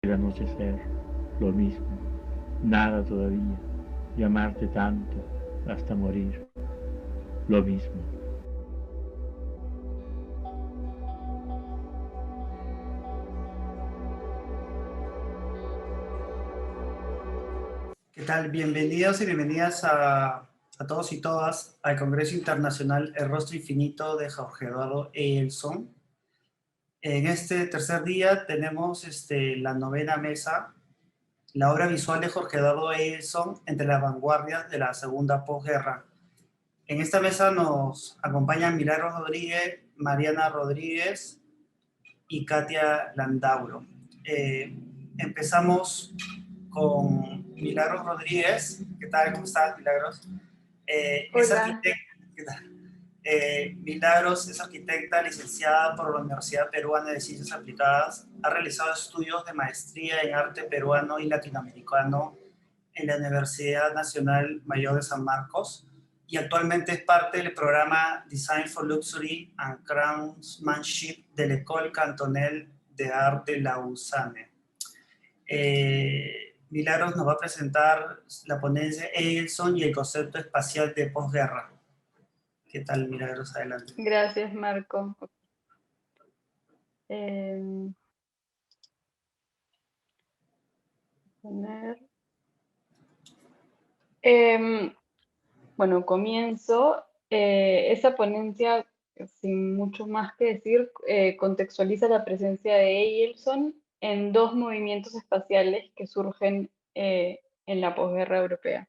el anochecer, lo mismo, nada todavía, y amarte tanto hasta morir, lo mismo. ¿Qué tal? Bienvenidos y bienvenidas a todos y todas al Congreso Internacional El Rostro Infinito de Jorge Eduardo Eyelson. En este tercer día tenemos la novena mesa, la obra visual de Jorge Eduardo Eyelson entre las vanguardias de la segunda posguerra. En esta mesa nos acompañan Milagros Rodríguez, Mariana Rodríguez y Katia Landauro. Empezamos con Milagros Rodríguez. ¿Qué tal? ¿Cómo estás, Milagros? Es Hola. arquitecta. Milagros es arquitecta licenciada por la Universidad Peruana de Ciencias Aplicadas. Ha realizado estudios de maestría en arte peruano y latinoamericano en la Universidad Nacional Mayor de San Marcos y actualmente es parte del programa Design for Luxury and Craftsmanship de l'École Cantonnelle de Art de Lausanne. Milagros nos va a presentar la ponencia Eyelson y el concepto espacial de posguerra. ¿Qué tal, Milagros? Adelante. Gracias, Marco. Poner. Bueno, comienzo. Esa ponencia, sin mucho más que decir, contextualiza la presencia de Eyelson en dos movimientos espaciales que surgen en la posguerra europea.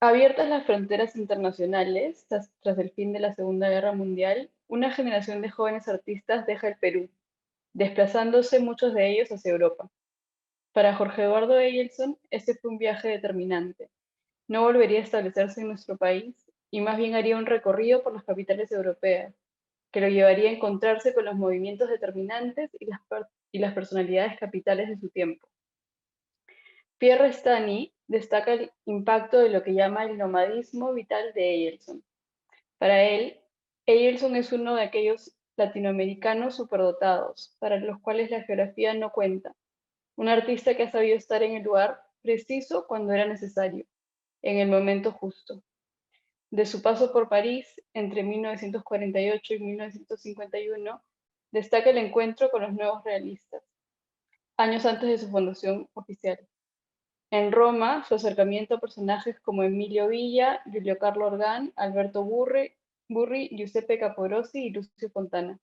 Abiertas las fronteras internacionales tras el fin de la Segunda Guerra Mundial, una generación de jóvenes artistas deja el Perú, desplazándose muchos de ellos hacia Europa. Para Jorge Eduardo Eyelson, este fue un viaje determinante. No volvería a establecerse en nuestro país y más bien haría un recorrido por las capitales europeas, que lo llevaría a encontrarse con los movimientos determinantes y las personalidades capitales de su tiempo. Pierre Restany destaca el impacto de lo que llama el nomadismo vital de Eyelson. Para él, Eyelson es uno de aquellos latinoamericanos superdotados, para los cuales la geografía no cuenta. Un artista que ha sabido estar en el lugar preciso cuando era necesario, en el momento justo. De su paso por París, entre 1948 y 1951, destaca el encuentro con los nuevos realistas, años antes de su fundación oficial. En Roma, su acercamiento a personajes como Emilio Villa, Giulio Carlo Orgán, Alberto Burri, Giuseppe Caporosi y Lucio Fontana.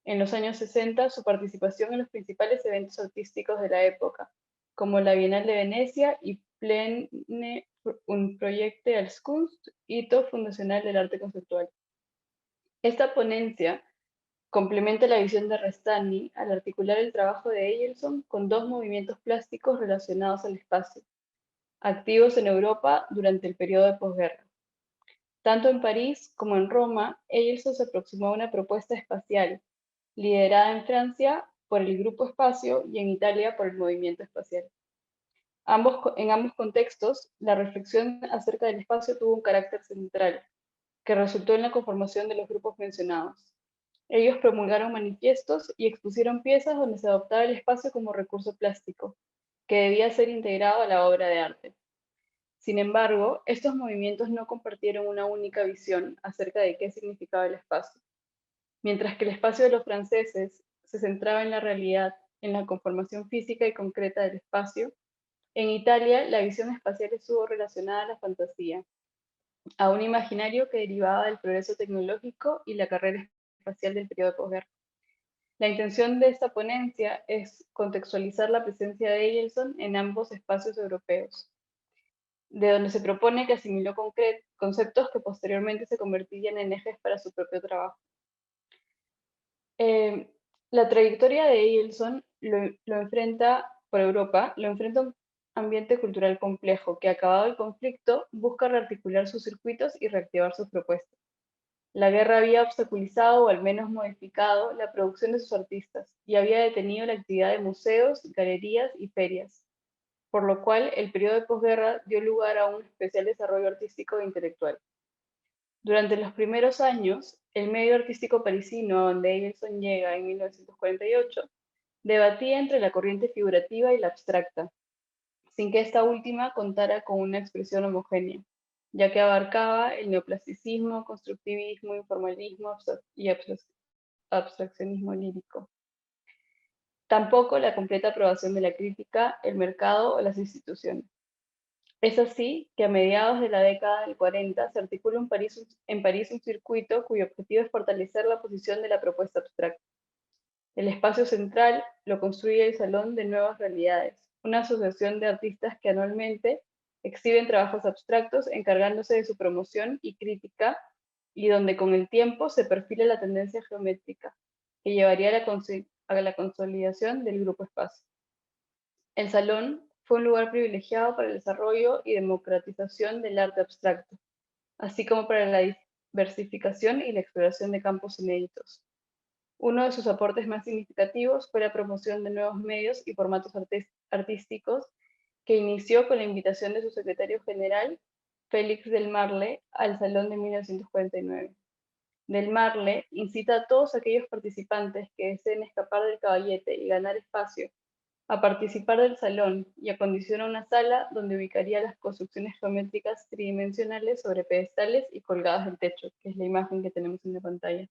En los años 60, su participación en los principales eventos artísticos de la época, como la Bienal de Venecia y Plene un Projecte als Kunst, hito fundacional del arte conceptual. Esta ponencia complementa la visión de Restany al articular el trabajo de Eyelson con dos movimientos plásticos relacionados al espacio, activos en Europa durante el periodo de posguerra. Tanto en París como en Roma, Eyelson se aproximó a una propuesta espacial, liderada en Francia por el Grupo Espacio y en Italia por el Movimiento Espacial. En ambos contextos, la reflexión acerca del espacio tuvo un carácter central, que resultó en la conformación de los grupos mencionados. Ellos promulgaron manifiestos y expusieron piezas donde se adoptaba el espacio como recurso plástico, que debía ser integrado a la obra de arte. Sin embargo, estos movimientos no compartieron una única visión acerca de qué significaba el espacio. Mientras que el espacio de los franceses se centraba en la realidad, en la conformación física y concreta del espacio, en Italia la visión espacial estuvo relacionada a la fantasía, a un imaginario que derivaba del progreso tecnológico y la carrera espacial del periodo de posguerra. La intención de esta ponencia es contextualizar la presencia de Eyelson en ambos espacios europeos, de donde se propone que asimiló conceptos que posteriormente se convertirían en ejes para su propio trabajo. La trayectoria de Eyelson lo enfrenta por Europa, lo enfrenta a un ambiente cultural complejo que, acabado el conflicto, busca rearticular sus circuitos y reactivar sus propuestas. La guerra había obstaculizado o al menos modificado la producción de sus artistas y había detenido la actividad de museos, galerías y ferias, por lo cual el periodo de posguerra dio lugar a un especial desarrollo artístico e intelectual. Durante los primeros años, el medio artístico parisino a donde Eyelson llega en 1948 Debatía entre la corriente figurativa y la abstracta, sin que esta última contara con una expresión homogénea, ya que abarcaba el neoplasticismo, constructivismo, informalismo y abstraccionismo lírico. Tampoco la completa aprobación de la crítica, el mercado o las instituciones. Es así que a mediados de la década del 40 se articula en París un circuito cuyo objetivo es fortalecer la posición de la propuesta abstracta. El espacio central lo construye el Salón de Nuevas Realidades, una asociación de artistas que anualmente exhiben trabajos abstractos encargándose de su promoción y crítica, y donde con el tiempo se perfila la tendencia geométrica, que llevaría a la consolidación del grupo espacio. El Salón fue un lugar privilegiado para el desarrollo y democratización del arte abstracto, así como para la diversificación y la exploración de campos inéditos. Uno de sus aportes más significativos fue la promoción de nuevos medios y formatos artísticos, que inició con la invitación de su secretario general, Félix Del Marle, al Salón de 1949. Del Marle incita a todos aquellos participantes que deseen escapar del caballete y ganar espacio a participar del salón, y acondiciona una sala donde ubicaría las construcciones geométricas tridimensionales sobre pedestales y colgadas del techo, que es la imagen que tenemos en la pantalla.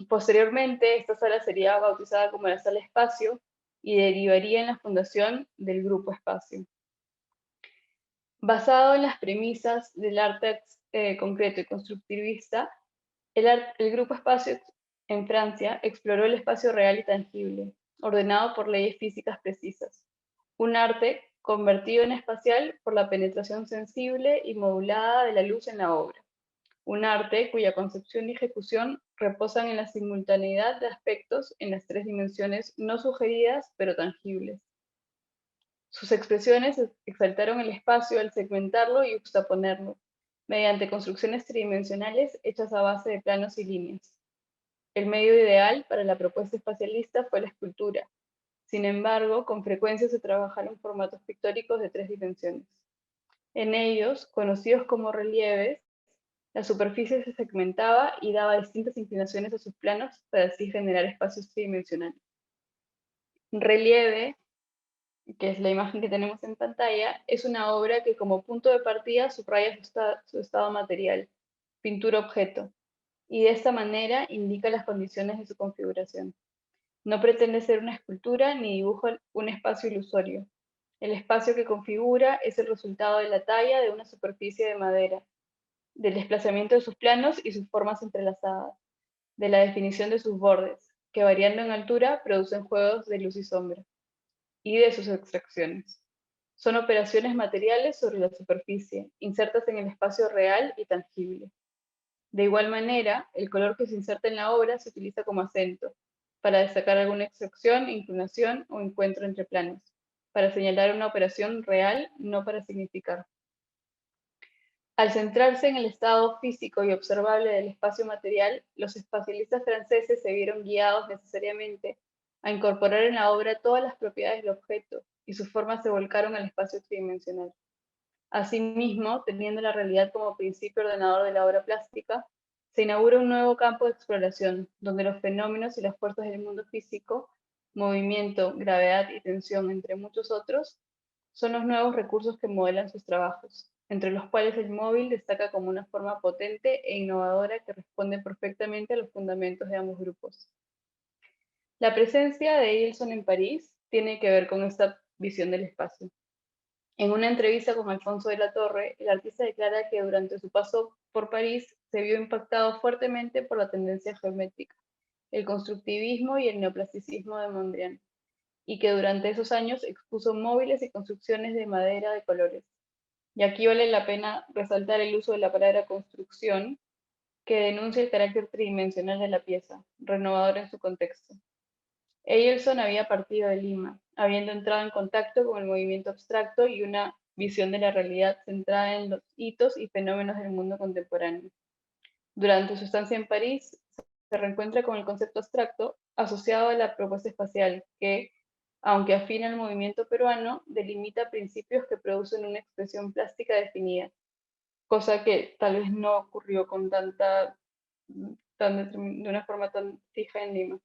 Posteriormente, esta sala sería bautizada como la Sala Espacio y derivaría en la fundación del Grupo Espacio. Basado en las premisas del arte concreto y constructivista, el Grupo Espacio en Francia exploró el espacio real y tangible, ordenado por leyes físicas precisas. Un arte convertido en espacial por la penetración sensible y modulada de la luz en la obra. Un arte cuya concepción y ejecución reposan en la simultaneidad de aspectos en las tres dimensiones no sugeridas pero tangibles. Sus expresiones exaltaron el espacio al segmentarlo y juxtaponerlo, mediante construcciones tridimensionales hechas a base de planos y líneas. El medio ideal para la propuesta espacialista fue la escultura. Sin embargo, con frecuencia se trabajaron formatos pictóricos de tres dimensiones. En ellos, conocidos como relieves, la superficie se segmentaba y daba distintas inclinaciones a sus planos para así generar espacios tridimensionales. Relieve, que es la imagen que tenemos en pantalla, es una obra que como punto de partida subraya su estado material, pintura-objeto, y de esta manera indica las condiciones de su configuración. No pretende ser una escultura ni dibuja un espacio ilusorio. El espacio que configura es el resultado de la talla de una superficie de madera, del desplazamiento de sus planos y sus formas entrelazadas, de la definición de sus bordes, que variando en altura producen juegos de luz y sombra, y de sus extracciones. Son operaciones materiales sobre la superficie, insertas en el espacio real y tangible. De igual manera, el color que se inserta en la obra se utiliza como acento, para destacar alguna extracción, inclinación o encuentro entre planos, para señalar una operación real, no para significar. Al centrarse en el estado físico y observable del espacio material, los espacialistas franceses se vieron guiados necesariamente a incorporar en la obra todas las propiedades del objeto, y sus formas se volcaron al espacio tridimensional. Asimismo, teniendo la realidad como principio ordenador de la obra plástica, se inaugura un nuevo campo de exploración, donde los fenómenos y las fuerzas del mundo físico, movimiento, gravedad y tensión, entre muchos otros, son los nuevos recursos que modelan sus trabajos, entre los cuales el móvil destaca como una forma potente e innovadora que responde perfectamente a los fundamentos de ambos grupos. La presencia de Eilson en París tiene que ver con esta visión del espacio. En una entrevista con Alfonso de la Torre, el artista declara que durante su paso por París se vio impactado fuertemente por la tendencia geométrica, el constructivismo y el neoplasticismo de Mondrian, y que durante esos años expuso móviles y construcciones de madera de colores. Y aquí vale la pena resaltar el uso de la palabra construcción, que denuncia el carácter tridimensional de la pieza, renovador en su contexto. Eilson había partido de Lima, habiendo entrado en contacto con el movimiento abstracto y una visión de la realidad centrada en los hitos y fenómenos del mundo contemporáneo. Durante su estancia en París, se reencuentra con el concepto abstracto asociado a la propuesta espacial, que, aunque afina al movimiento peruano, delimita principios que producen una expresión plástica definida, cosa que tal vez no ocurrió de una forma tan fija en Lima.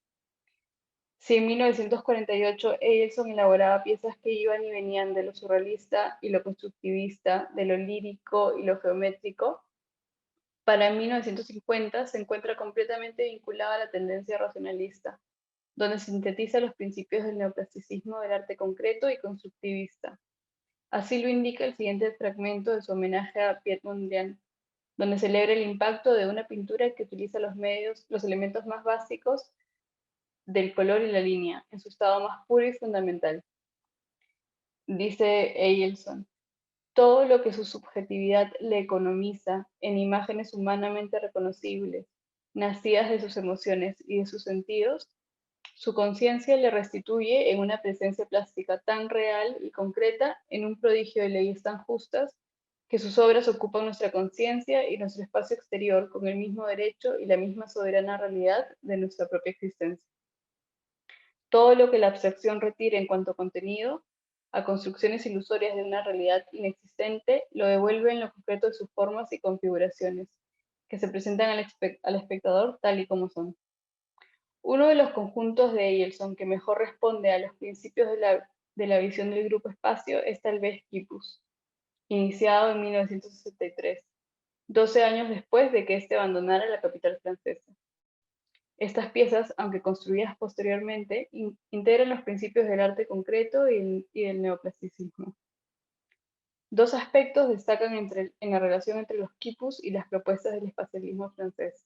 Si en 1948 Eielson elaboraba piezas que iban y venían de lo surrealista y lo constructivista, de lo lírico y lo geométrico, para 1950 se encuentra completamente vinculada a la tendencia racionalista, donde sintetiza los principios del neoclasicismo del arte concreto y constructivista. Así lo indica el siguiente fragmento de su homenaje a Piet Mondrian, donde celebra el impacto de una pintura que utiliza los elementos más básicos del color y la línea, en su estado más puro y fundamental. Dice Eielson, todo lo que su subjetividad le economiza en imágenes humanamente reconocibles, nacidas de sus emociones y de sus sentidos, su conciencia le restituye en una presencia plástica tan real y concreta, en un prodigio de leyes tan justas, que sus obras ocupan nuestra conciencia y nuestro espacio exterior con el mismo derecho y la misma soberana realidad de nuestra propia existencia. Todo lo que la abstracción retire en cuanto a contenido, a construcciones ilusorias de una realidad inexistente, lo devuelve en lo concreto de sus formas y configuraciones, que se presentan al espectador tal y como son. Uno de los conjuntos de Eielson que mejor responde a los principios de la visión del grupo espacio es tal vez Quipus, iniciado en 1963, 12 años después de que éste abandonara la capital francesa. Estas piezas, aunque construidas posteriormente, integran los principios del arte concreto y del neoclasicismo. Dos aspectos destacan en la relación entre los quipus y las propuestas del espacialismo francés.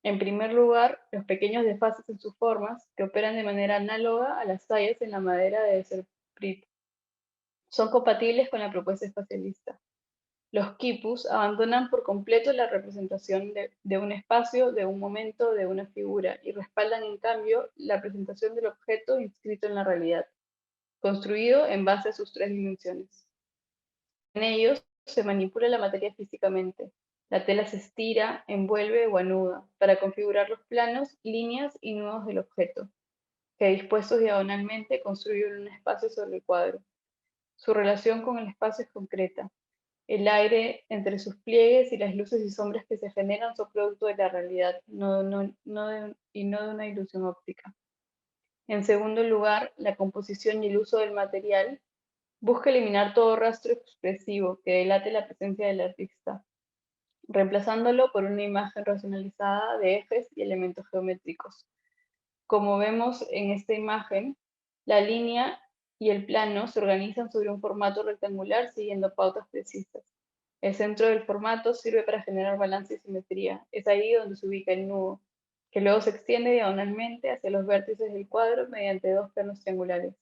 En primer lugar, los pequeños desfases en sus formas, que operan de manera análoga a las tallas en la madera de Serprit, son compatibles con la propuesta espacialista. Los quipus abandonan por completo la representación de un espacio, de un momento, de una figura, y respaldan en cambio la presentación del objeto inscrito en la realidad, construido en base a sus tres dimensiones. En ellos se manipula la materia físicamente. La tela se estira, envuelve o anuda para configurar los planos, líneas y nudos del objeto, que dispuestos diagonalmente construyen un espacio sobre el cuadro. Su relación con el espacio es concreta. El aire entre sus pliegues y las luces y sombras que se generan son producto de la realidad y no de una ilusión óptica. En segundo lugar, la composición y el uso del material busca eliminar todo rastro expresivo que delate la presencia del artista, reemplazándolo por una imagen racionalizada de ejes y elementos geométricos. Como vemos en esta imagen, la línea y el plano se organizan sobre un formato rectangular siguiendo pautas precisas. El centro del formato sirve para generar balance y simetría. Es ahí donde se ubica el nudo, que luego se extiende diagonalmente hacia los vértices del cuadro mediante dos planos triangulares.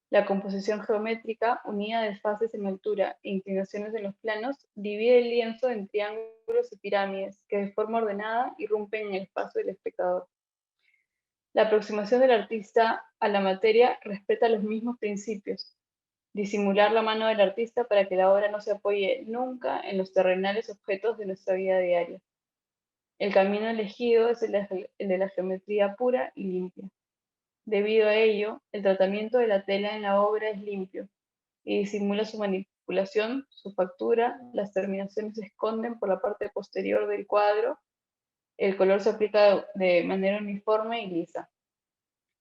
La composición geométrica, unida a desfases en altura e inclinaciones en los planos, divide el lienzo en triángulos y pirámides que de forma ordenada irrumpen en el espacio del espectador. La aproximación del artista a la materia respeta los mismos principios: disimular la mano del artista para que la obra no se apoye nunca en los terrenales objetos de nuestra vida diaria. El camino elegido es el de la geometría pura y limpia. Debido a ello, el tratamiento de la tela en la obra es limpio y disimula su manipulación, su factura, las terminaciones se esconden por la parte posterior del cuadro, el color se aplica de manera uniforme y lisa.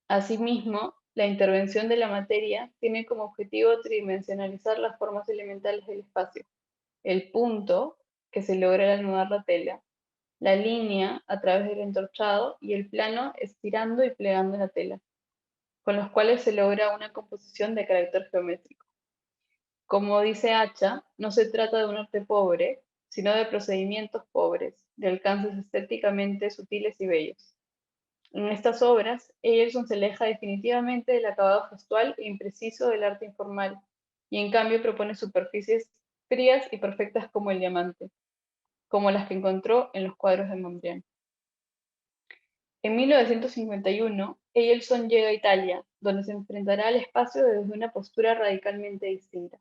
Asimismo, la intervención de la materia tiene como objetivo tridimensionalizar las formas elementales del espacio: el punto, que se logra al anudar la tela, la línea a través del entorchado y el plano estirando y plegando la tela, con los cuales se logra una composición de carácter geométrico. Como dice Hacha, no se trata de un arte pobre, sino de procedimientos pobres, de alcances estéticamente sutiles y bellos. En estas obras, Eielson se aleja definitivamente del acabado gestual e impreciso del arte informal, y en cambio propone superficies frías y perfectas como el diamante, como las que encontró en los cuadros de Mondrian. En 1951, Eielson llega a Italia, donde se enfrentará al espacio desde una postura radicalmente distinta.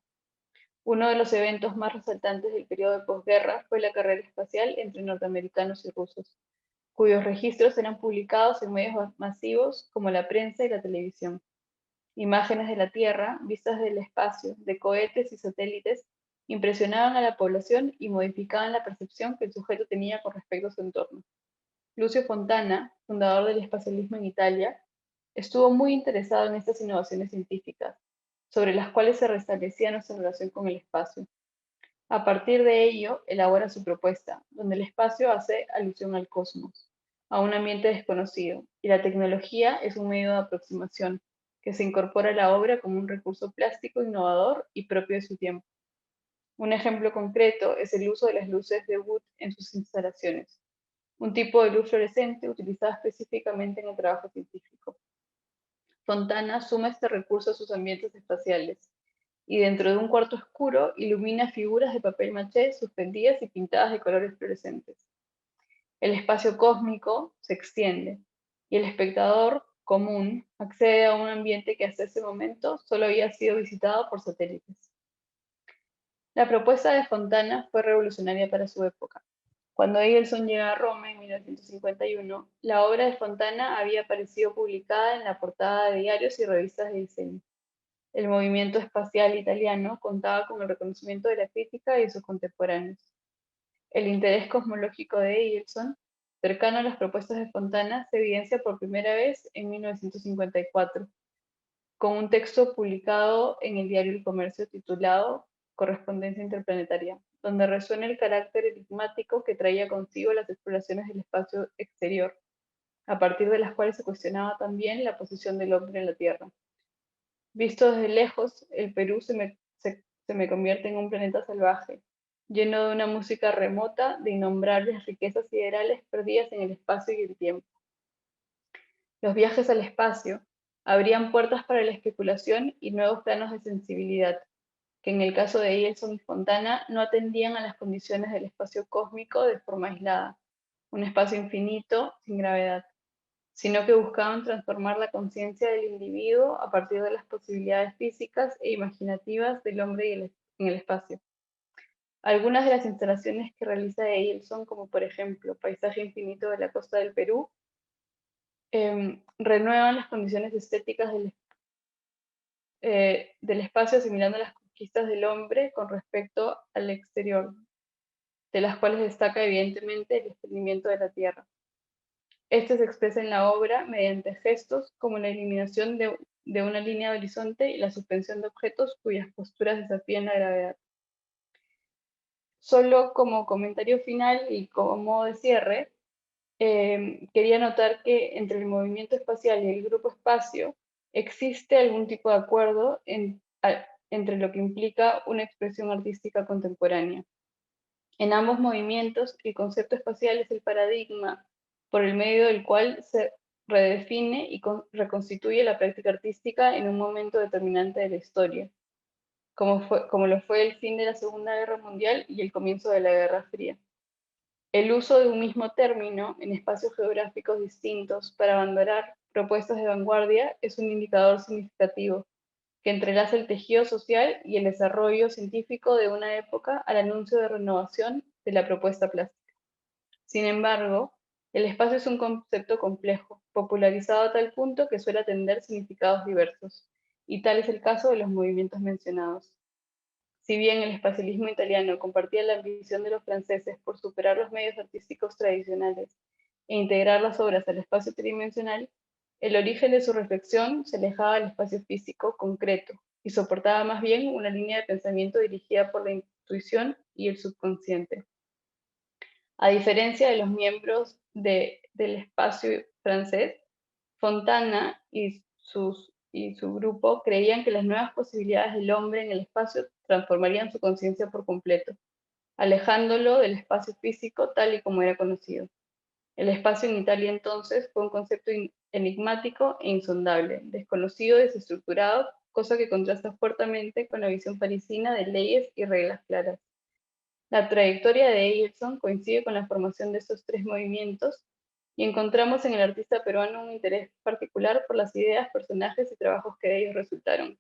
Uno de los eventos más resaltantes del periodo de posguerra fue la carrera espacial entre norteamericanos y rusos, cuyos registros eran publicados en medios masivos como la prensa y la televisión. Imágenes de la Tierra, vistas del espacio, de cohetes y satélites, impresionaban a la población y modificaban la percepción que el sujeto tenía con respecto a su entorno. Lucio Fontana, fundador del espacialismo en Italia, Estuvo muy interesado en estas innovaciones científicas, sobre las cuales se restablecía nuestra relación con el espacio. A partir de ello, elabora su propuesta, donde el espacio hace alusión al cosmos, a un ambiente desconocido, y la tecnología es un medio de aproximación que se incorpora a la obra como un recurso plástico innovador y propio de su tiempo. Un ejemplo concreto es el uso de las luces de Wood en sus instalaciones, un tipo de luz fluorescente utilizada específicamente en el trabajo científico. Fontana suma este recurso a sus ambientes espaciales y dentro de un cuarto oscuro ilumina figuras de papel maché suspendidas y pintadas de colores fluorescentes. El espacio cósmico se extiende y el espectador común accede a un ambiente que hasta ese momento solo había sido visitado por satélites. La propuesta de Fontana fue revolucionaria para su época. Cuando Eggleson llega a Roma en 1951, la obra de Fontana había aparecido publicada en la portada de diarios y revistas de diseño. El movimiento espacial italiano contaba con el reconocimiento de la crítica y de sus contemporáneos. El interés cosmológico de Eggleson, cercano a las propuestas de Fontana, se evidencia por primera vez en 1954, con un texto publicado en el diario El Comercio titulado Correspondencia Interplanetaria, donde resuena el carácter enigmático que traía consigo las exploraciones del espacio exterior, a partir de las cuales se cuestionaba también la posición del hombre en la Tierra. Visto desde lejos, el Perú se me convierte en un planeta salvaje, lleno de una música remota, de innombrables riquezas siderales perdidas en el espacio y el tiempo. Los viajes al espacio abrían puertas para la especulación y nuevos planos de sensibilidad, que en el caso de Eggleson y Fontana no atendían a las condiciones del espacio cósmico de forma aislada, un espacio infinito sin gravedad, sino que buscaban transformar la conciencia del individuo a partir de las posibilidades físicas e imaginativas del hombre en el espacio. Algunas de las instalaciones que realiza Eggleson, como por ejemplo Paisaje Infinito de la Costa del Perú, renuevan las condiciones estéticas del espacio, asimilando las conquistas del hombre con respecto al exterior, de las cuales destaca evidentemente el desprendimiento de la Tierra. Este se expresa en la obra mediante gestos como la eliminación de una línea de horizonte y la suspensión de objetos cuyas posturas desafían la gravedad. Solo como comentario final y como modo de cierre, quería notar que entre el movimiento espacial y el grupo espacio existe algún tipo de acuerdo entre lo que implica una expresión artística contemporánea. En ambos movimientos, el concepto espacial es el paradigma por el medio del cual se redefine y reconstituye la práctica artística en un momento determinante de la historia, como lo fue el fin de la Segunda Guerra Mundial y el comienzo de la Guerra Fría. El uso de un mismo término en espacios geográficos distintos para abandonar propuestas de vanguardia es un indicador significativo que entrelaza el tejido social y el desarrollo científico de una época al anuncio de renovación de la propuesta plástica. Sin embargo, el espacio es un concepto complejo, popularizado a tal punto que suele atender significados diversos, y tal es el caso de los movimientos mencionados. Si bien el espacialismo italiano compartía la ambición de los franceses por superar los medios artísticos tradicionales e integrar las obras al espacio tridimensional, el origen de su reflexión se alejaba del espacio físico concreto y soportaba más bien una línea de pensamiento dirigida por la intuición y el subconsciente. A diferencia de los miembros del espacio francés, Fontana y su grupo creían que las nuevas posibilidades del hombre en el espacio transformarían su conciencia por completo, alejándolo del espacio físico tal y como era conocido. El espacio en Italia entonces fue un concepto enigmático e insondable, desconocido y desestructurado, cosa que contrasta fuertemente con la visión parisina de leyes y reglas claras. La trayectoria de Eggleson coincide con la formación de estos tres movimientos y encontramos en el artista peruano un interés particular por las ideas, personajes y trabajos que de ellos resultaron,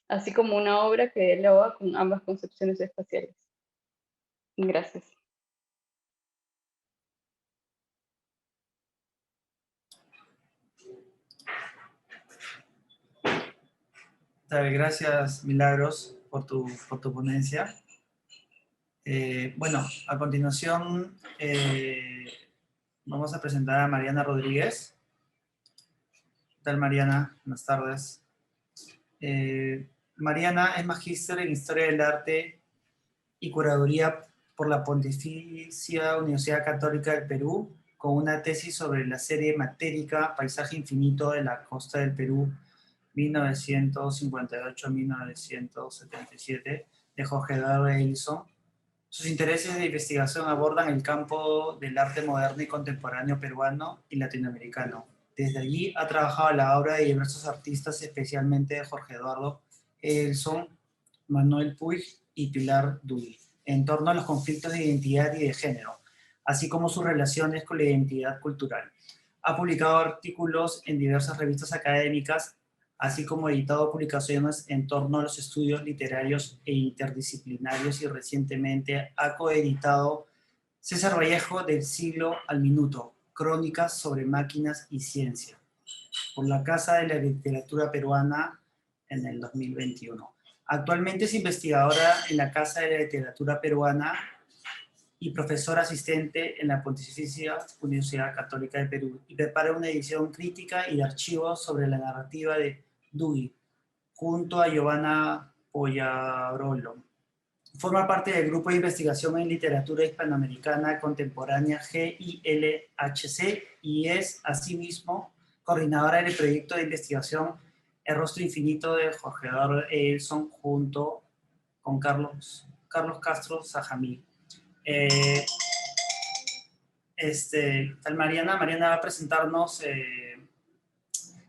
así como una obra que dialoga con ambas concepciones espaciales. Gracias. Gracias, Milagros, por tu ponencia. Bueno, a continuación vamos a presentar a Mariana Rodríguez. tal, Mariana? Buenas tardes. Mariana es magíster en Historia del Arte y Curaduría por la Pontificia Universidad Católica del Perú, con una tesis sobre la serie matérica Paisaje Infinito de la Costa del Perú, 1958-1977, de Jorge Eduardo Eilson. Sus intereses de investigación abordan el campo del arte moderno y contemporáneo peruano y latinoamericano. Desde allí ha trabajado la obra de diversos artistas, especialmente de Jorge Eduardo Eilson, Manuel Puig y Pilar Dulli, en torno a los conflictos de identidad y de género, así como sus relaciones con la identidad cultural. Ha publicado artículos en diversas revistas académicas, así como editado publicaciones en torno a los estudios literarios e interdisciplinarios, y recientemente ha coeditado César Vallejo, Del siglo al minuto, crónicas sobre máquinas y ciencia, por la Casa de la Literatura Peruana en el 2021. Actualmente es investigadora en la Casa de la Literatura Peruana y profesora asistente en la Pontificia Universidad Católica de Perú, y prepara una edición crítica y de archivos sobre la narrativa de Dugui, junto a Giovanna Poyabrolo. Forma parte del Grupo de Investigación en Literatura Hispanoamericana Contemporánea GILHC y es, asimismo, coordinadora del proyecto de investigación El rostro infinito de Jorge Eduardo Eilson, junto con Carlos Castro Sajamí. Tal Mariana va a presentarnos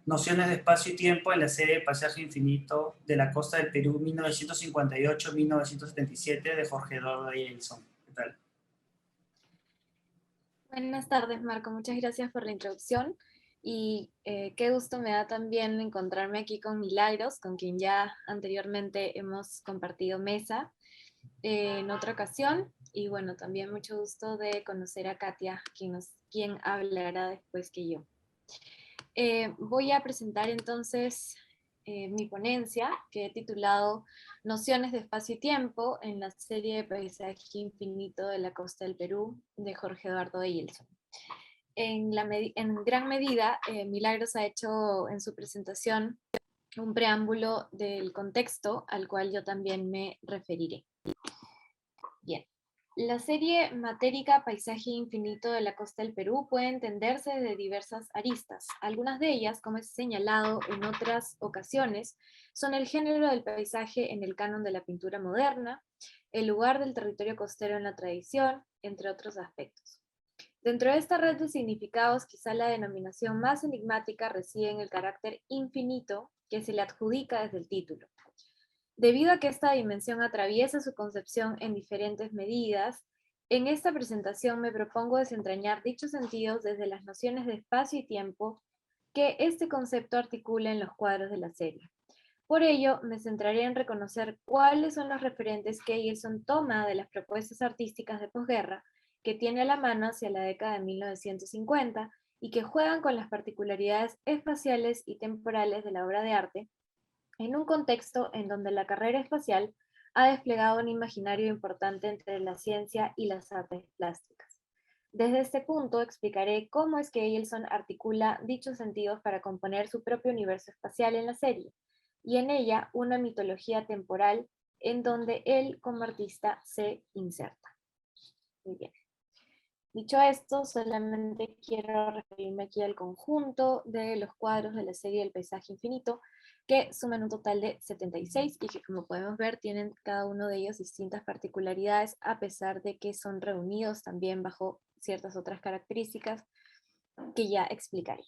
nociones de espacio y tiempo en la serie Paisaje Infinito de la Costa del Perú, 1958-1977, de Jorge Eduardo Eilson. ¿Qué tal? Buenas tardes, Marco. Muchas gracias por la introducción. Y qué gusto me da también encontrarme aquí con Milagros, con quien ya anteriormente hemos compartido mesa en otra ocasión. Y bueno, también mucho gusto de conocer a Katia, quien hablará después que yo. Voy a presentar entonces mi ponencia, que he titulado Nociones de espacio y tiempo en la serie de Paisaje Infinito de la Costa del Perú, de Jorge Eduardo Eilson. En gran medida, Milagros ha hecho en su presentación un preámbulo del contexto al cual yo también me referiré. Bien. La serie matérica Paisaje Infinito de la Costa del Perú puede entenderse de diversas aristas. Algunas de ellas, como es señalado en otras ocasiones, son el género del paisaje en el canon de la pintura moderna, el lugar del territorio costero en la tradición, entre otros aspectos. Dentro de esta red de significados, quizá la denominación más enigmática reside en el carácter infinito que se le adjudica desde el título. Debido a que esta dimensión atraviesa su concepción en diferentes medidas, en esta presentación me propongo desentrañar dichos sentidos desde las nociones de espacio y tiempo que este concepto articula en los cuadros de la serie. Por ello, me centraré en reconocer cuáles son los referentes que Eilson toma de las propuestas artísticas de posguerra, que tiene a la mano hacia la década de 1950 y que juegan con las particularidades espaciales y temporales de la obra de arte, en un contexto en donde la carrera espacial ha desplegado un imaginario importante entre la ciencia y las artes plásticas. Desde este punto explicaré cómo es que Eilson articula dichos sentidos para componer su propio universo espacial en la serie, y en ella una mitología temporal en donde él como artista se inserta. Muy bien. Dicho esto, solamente quiero referirme aquí al conjunto de los cuadros de la serie El Paisaje Infinito, que suman un total de 76 y que, como podemos ver, tienen cada uno de ellos distintas particularidades, a pesar de que son reunidos también bajo ciertas otras características que ya explicaré.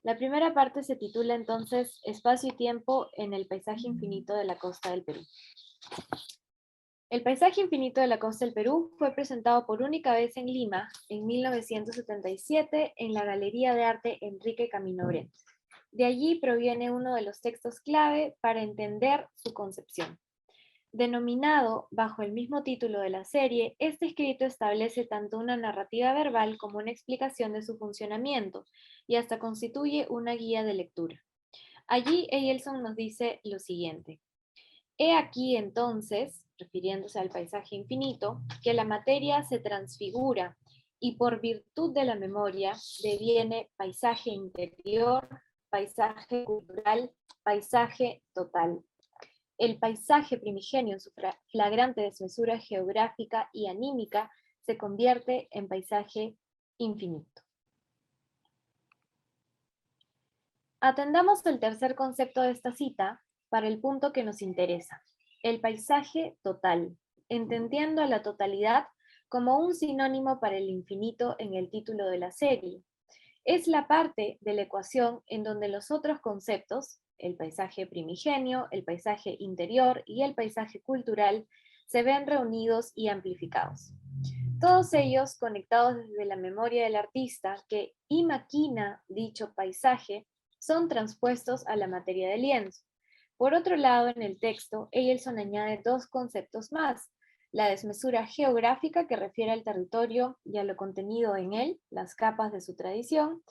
La primera parte se titula entonces Espacio y tiempo en el paisaje infinito de la costa del Perú. El paisaje infinito de la costa del Perú fue presentado por única vez en Lima en 1977 en la Galería de Arte Enrique Camino Brent. De allí proviene uno de los textos clave para entender su concepción. Denominado bajo el mismo título de la serie, este escrito establece tanto una narrativa verbal como una explicación de su funcionamiento y hasta constituye una guía de lectura. Allí Eilson nos dice lo siguiente: he aquí entonces, refiriéndose al paisaje infinito, que la materia se transfigura y por virtud de la memoria deviene paisaje interior paisaje cultural, paisaje total. El paisaje primigenio en su flagrante desmesura geográfica y anímica se convierte en paisaje infinito. Atendamos el tercer concepto de esta cita para el punto que nos interesa, el paisaje total, entendiendo a la totalidad como un sinónimo para el infinito en el título de la serie. Es la parte de la ecuación en donde los otros conceptos, el paisaje primigenio, el paisaje interior y el paisaje cultural, se ven reunidos y amplificados. Todos ellos conectados desde la memoria del artista que imagina dicho paisaje, son transpuestos a la materia del lienzo. Por otro lado, en el texto, Eielson añade dos conceptos más: la desmesura geográfica, que refiere al territorio y a lo contenido en él, las capas de su tradición,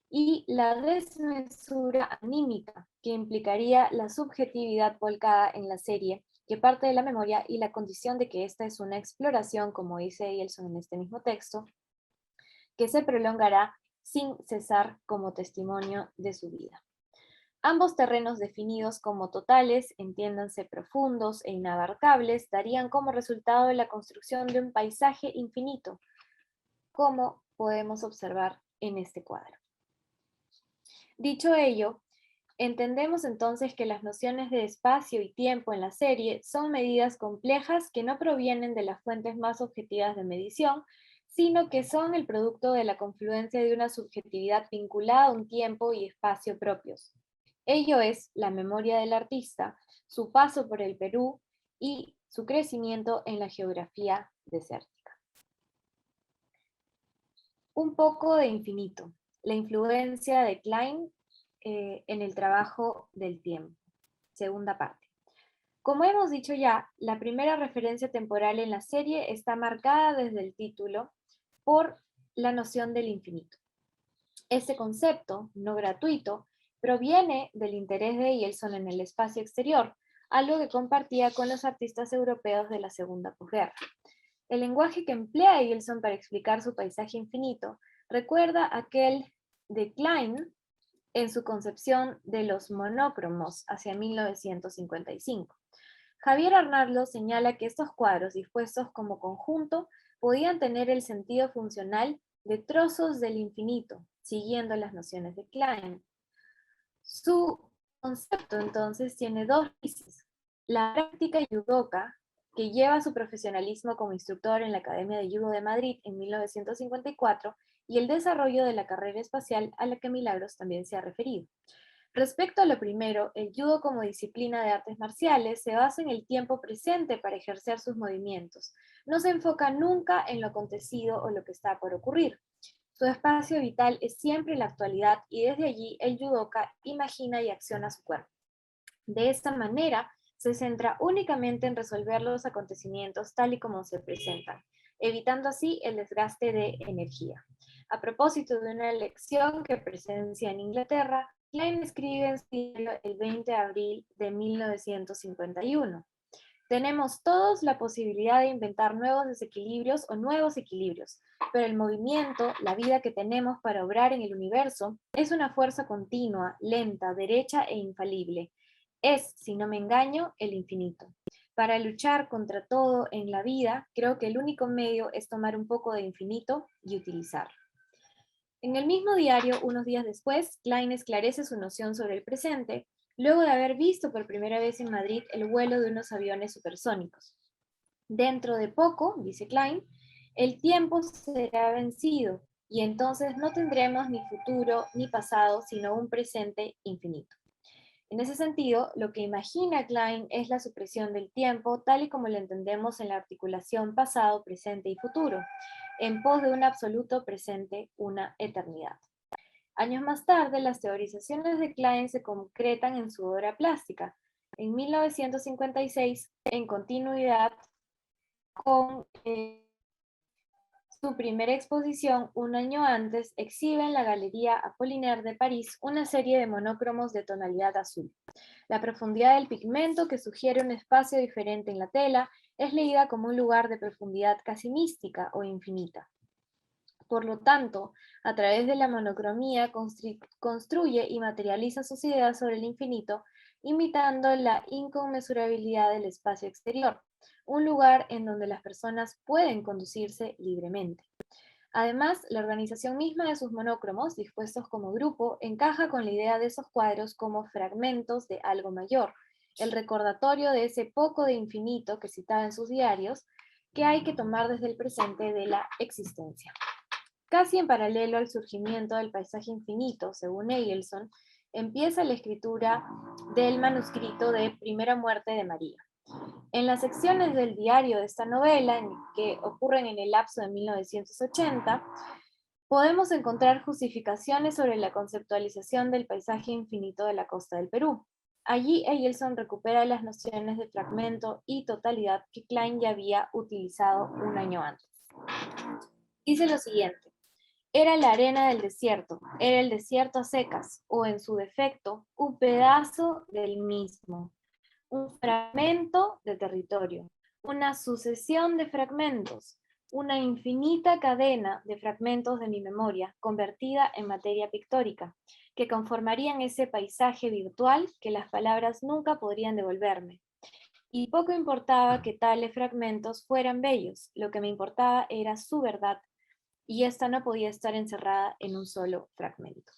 y la desmesura anímica, que implicaría la subjetividad volcada en la serie, que parte de la memoria y la condición de que esta es una exploración, como dice Eielson en este mismo texto, que se prolongará sin cesar como testimonio de su vida. Ambos terrenos definidos como totales, entiéndanse profundos e inabarcables, darían como resultado la construcción de un paisaje infinito, como podemos observar en este cuadro. Dicho ello, entendemos entonces que las nociones de espacio y tiempo en la serie son medidas complejas que no provienen de las fuentes más objetivas de medición, sino que son el producto de la confluencia de una subjetividad vinculada a un tiempo y espacio propios. Ello es la memoria del artista, su paso por el Perú y su crecimiento en la geografía desértica. Un poco de infinito, la influencia de Klein en el trabajo del tiempo. Segunda parte. Como hemos dicho ya, la primera referencia temporal en la serie está marcada desde el título por la noción del infinito. Este concepto, no gratuito, proviene del interés de Eielson en el espacio exterior, algo que compartía con los artistas europeos de la segunda posguerra. El lenguaje que emplea Eielson para explicar su paisaje infinito recuerda aquel de Klein en su concepción de los monócromos hacia 1955. Javier Arnaldo señala que estos cuadros dispuestos como conjunto podían tener el sentido funcional de trozos del infinito, siguiendo las nociones de Klein. Su concepto entonces tiene dos raíces: la práctica judoka, que lleva su profesionalismo como instructor en la Academia de Judo de Madrid en 1954, y el desarrollo de la carrera espacial a la que Milagros también se ha referido. Respecto a lo primero, el judo como disciplina de artes marciales se basa en el tiempo presente para ejercer sus movimientos. No se enfoca nunca en lo acontecido o lo que está por ocurrir. Su espacio vital es siempre la actualidad y desde allí el judoka imagina y acciona su cuerpo. De esta manera, se centra únicamente en resolver los acontecimientos tal y como se presentan, evitando así el desgaste de energía. A propósito de una lección que presencia en Inglaterra, Klein escribe en su diario el 20 de abril de 1951. Tenemos todos la posibilidad de inventar nuevos desequilibrios o nuevos equilibrios, pero el movimiento, la vida que tenemos para obrar en el universo, es una fuerza continua, lenta, derecha e infalible. Es, si no me engaño, el infinito. Para luchar contra todo en la vida, creo que el único medio es tomar un poco de infinito y utilizarlo. En el mismo diario, unos días después, Klein esclarece su noción sobre el presente, luego de haber visto por primera vez en Madrid el vuelo de unos aviones supersónicos. Dentro de poco, dice Klein, el tiempo será vencido y entonces no tendremos ni futuro ni pasado, sino un presente infinito. En ese sentido, lo que imagina Klein es la supresión del tiempo tal y como lo entendemos en la articulación pasado, presente y futuro, en pos de un absoluto presente, una eternidad. Años más tarde, las teorizaciones de Klein se concretan en su obra plástica. En 1956, en continuidad con su primera exposición, un año antes, exhibe en la Galería Apollinaire de París una serie de monócromos de tonalidad azul. La profundidad del pigmento, que sugiere un espacio diferente en la tela, es leída como un lugar de profundidad casi mística o infinita. Por lo tanto, a través de la monocromía construye y materializa sus ideas sobre el infinito, imitando la inconmensurabilidad del espacio exterior, un lugar en donde las personas pueden conducirse libremente. Además, la organización misma de sus monócromos, dispuestos como grupo, encaja con la idea de esos cuadros como fragmentos de algo mayor, el recordatorio de ese poco de infinito que citaba en sus diarios, que hay que tomar desde el presente de la existencia. Casi en paralelo al surgimiento del paisaje infinito, según Eilson, empieza la escritura del manuscrito de Primera Muerte de María. En las secciones del diario de esta novela, que ocurren en el lapso de 1980, podemos encontrar justificaciones sobre la conceptualización del paisaje infinito de la costa del Perú. Allí Eilson recupera las nociones de fragmento y totalidad que Klein ya había utilizado un año antes. Dice lo siguiente: era la arena del desierto, era el desierto a secas, o en su defecto, un pedazo del mismo, un fragmento de territorio, una sucesión de fragmentos, una infinita cadena de fragmentos de mi memoria, convertida en materia pictórica, que conformarían ese paisaje virtual que las palabras nunca podrían devolverme. Y poco importaba que tales fragmentos fueran bellos, lo que me importaba era su verdad, y esta no podía estar encerrada en un solo fragmento.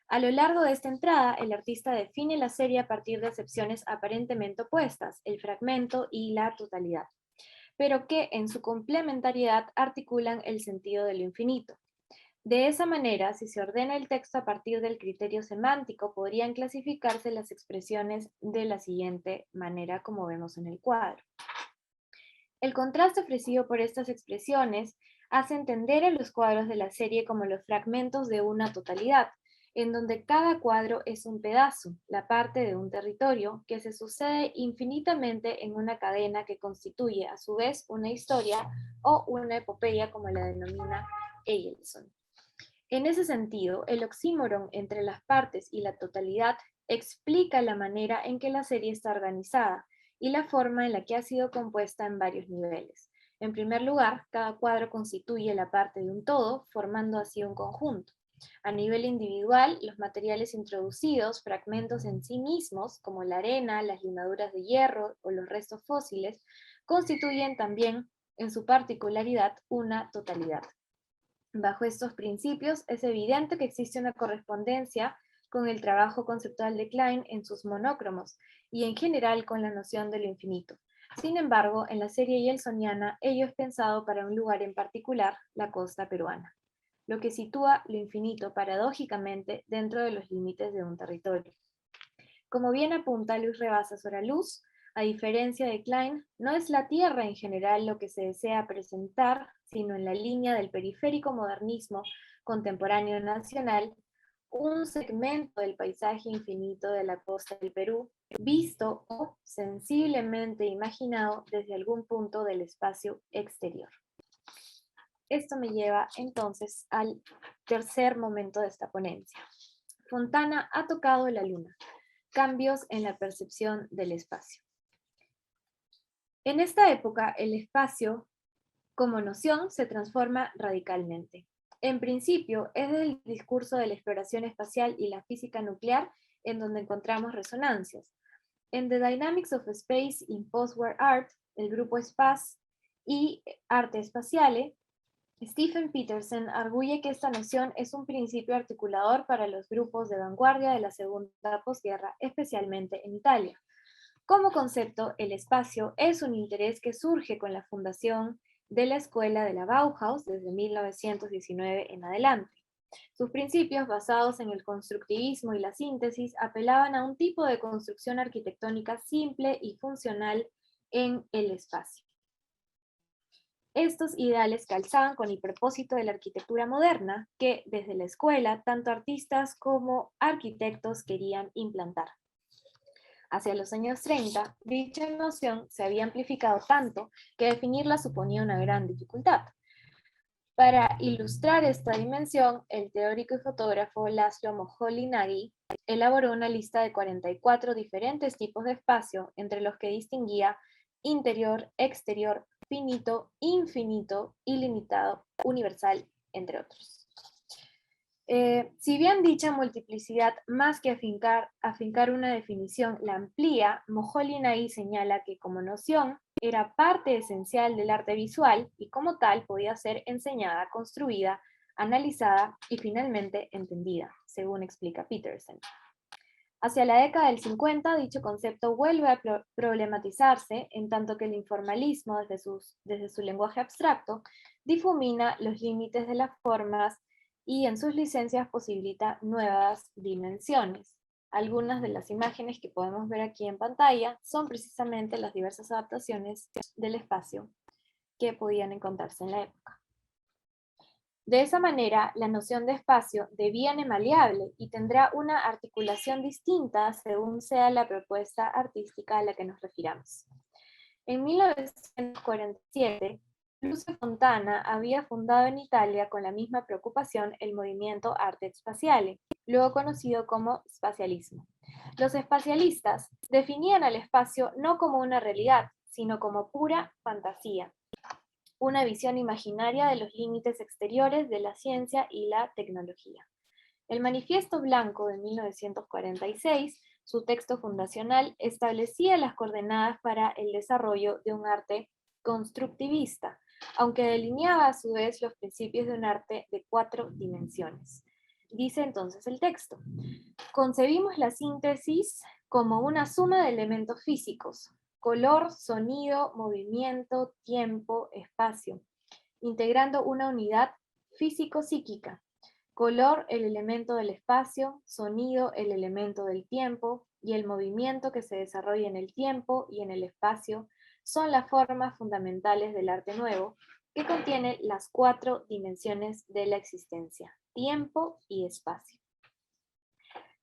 A lo largo de esta entrada, el artista define la serie a partir de acepciones aparentemente opuestas, el fragmento y la totalidad, pero que en su complementariedad articulan el sentido de lo infinito. De esa manera, si se ordena el texto a partir del criterio semántico, podrían clasificarse las expresiones de la siguiente manera, como vemos en el cuadro. El contraste ofrecido por estas expresiones hace entender a los cuadros de la serie como los fragmentos de una totalidad, en donde cada cuadro es un pedazo, la parte de un territorio, que se sucede infinitamente en una cadena que constituye a su vez una historia o una epopeya, como la denomina Eilson. En ese sentido, el oxímoron entre las partes y la totalidad explica la manera en que la serie está organizada y la forma en la que ha sido compuesta en varios niveles. En primer lugar, cada cuadro constituye la parte de un todo, formando así un conjunto. A nivel individual, los materiales introducidos, fragmentos en sí mismos, como la arena, las limaduras de hierro o los restos fósiles, constituyen también, en su particularidad, una totalidad. Bajo estos principios, es evidente que existe una correspondencia con el trabajo conceptual de Klein en sus monócromos, y en general con la noción de lo infinito. Sin embargo, en la serie yelsoniana, ello es pensado para un lugar en particular, la costa peruana, lo que sitúa lo infinito paradójicamente dentro de los límites de un territorio. Como bien apunta Luis Rebazas Oraluz, a diferencia de Klein, no es la Tierra en general lo que se desea presentar, sino en la línea del periférico modernismo contemporáneo nacional, un segmento del paisaje infinito de la costa del Perú, visto o sensiblemente imaginado desde algún punto del espacio exterior. Esto me lleva entonces al tercer momento de esta ponencia. Fontana ha tocado la luna. Cambios en la percepción del espacio. En esta época, el espacio, como noción, se transforma radicalmente. En principio, es del discurso de la exploración espacial y la física nuclear en donde encontramos resonancias. En The Dynamics of Space in Postwar Art, el grupo Space y Arte Spaziale, Stephen Peterson arguye que esta noción es un principio articulador para los grupos de vanguardia de la segunda posguerra, especialmente en Italia. Como concepto, el espacio es un interés que surge con la fundación de la escuela de la Bauhaus desde 1919 en adelante. Sus principios, basados en el constructivismo y la síntesis, apelaban a un tipo de construcción arquitectónica simple y funcional en el espacio. Estos ideales calzaban con el propósito de la arquitectura moderna que, desde la escuela, tanto artistas como arquitectos querían implantar. Hacia los años 30, dicha noción se había amplificado tanto que definirla suponía una gran dificultad. Para ilustrar esta dimensión, el teórico y fotógrafo Laszlo Moholy-Nagy elaboró una lista de 44 diferentes tipos de espacio, entre los que distinguía interior, exterior, finito, infinito, ilimitado, universal entre otros. Si bien dicha multiplicidad, más que afincar una definición, la amplía, Moholy-Nagy ahí señala que como noción era parte esencial del arte visual y como tal podía ser enseñada, construida, analizada y finalmente entendida, según explica Petersen. Hacia la década del 50, dicho concepto vuelve a problematizarse, en tanto que el informalismo, desde su lenguaje abstracto, difumina los límites de las formas y en sus licencias posibilita nuevas dimensiones. Algunas de las imágenes que podemos ver aquí en pantalla son precisamente las diversas adaptaciones del espacio que podían encontrarse en la época. De esa manera, la noción de espacio deviene maleable y tendrá una articulación distinta según sea la propuesta artística a la que nos refiramos. En 1947, Lucio Fontana había fundado en Italia con la misma preocupación el movimiento Arte Spaziale, luego conocido como spazialismo. Los espacialistas definían al espacio no como una realidad, sino como pura fantasía, una visión imaginaria de los límites exteriores de la ciencia y la tecnología. El Manifiesto Blanco de 1946, su texto fundacional, establecía las coordenadas para el desarrollo de un arte constructivista, aunque delineaba a su vez los principios de un arte de 4 dimensiones. Dice entonces el texto: concebimos la síntesis como una suma de elementos físicos, color, sonido, movimiento, tiempo, espacio, integrando una unidad físico-psíquica. Color, el elemento del espacio, sonido, el elemento del tiempo, y el movimiento que se desarrolla en el tiempo y en el espacio son las formas fundamentales del arte nuevo, que contiene las 4 dimensiones de la existencia, tiempo y espacio.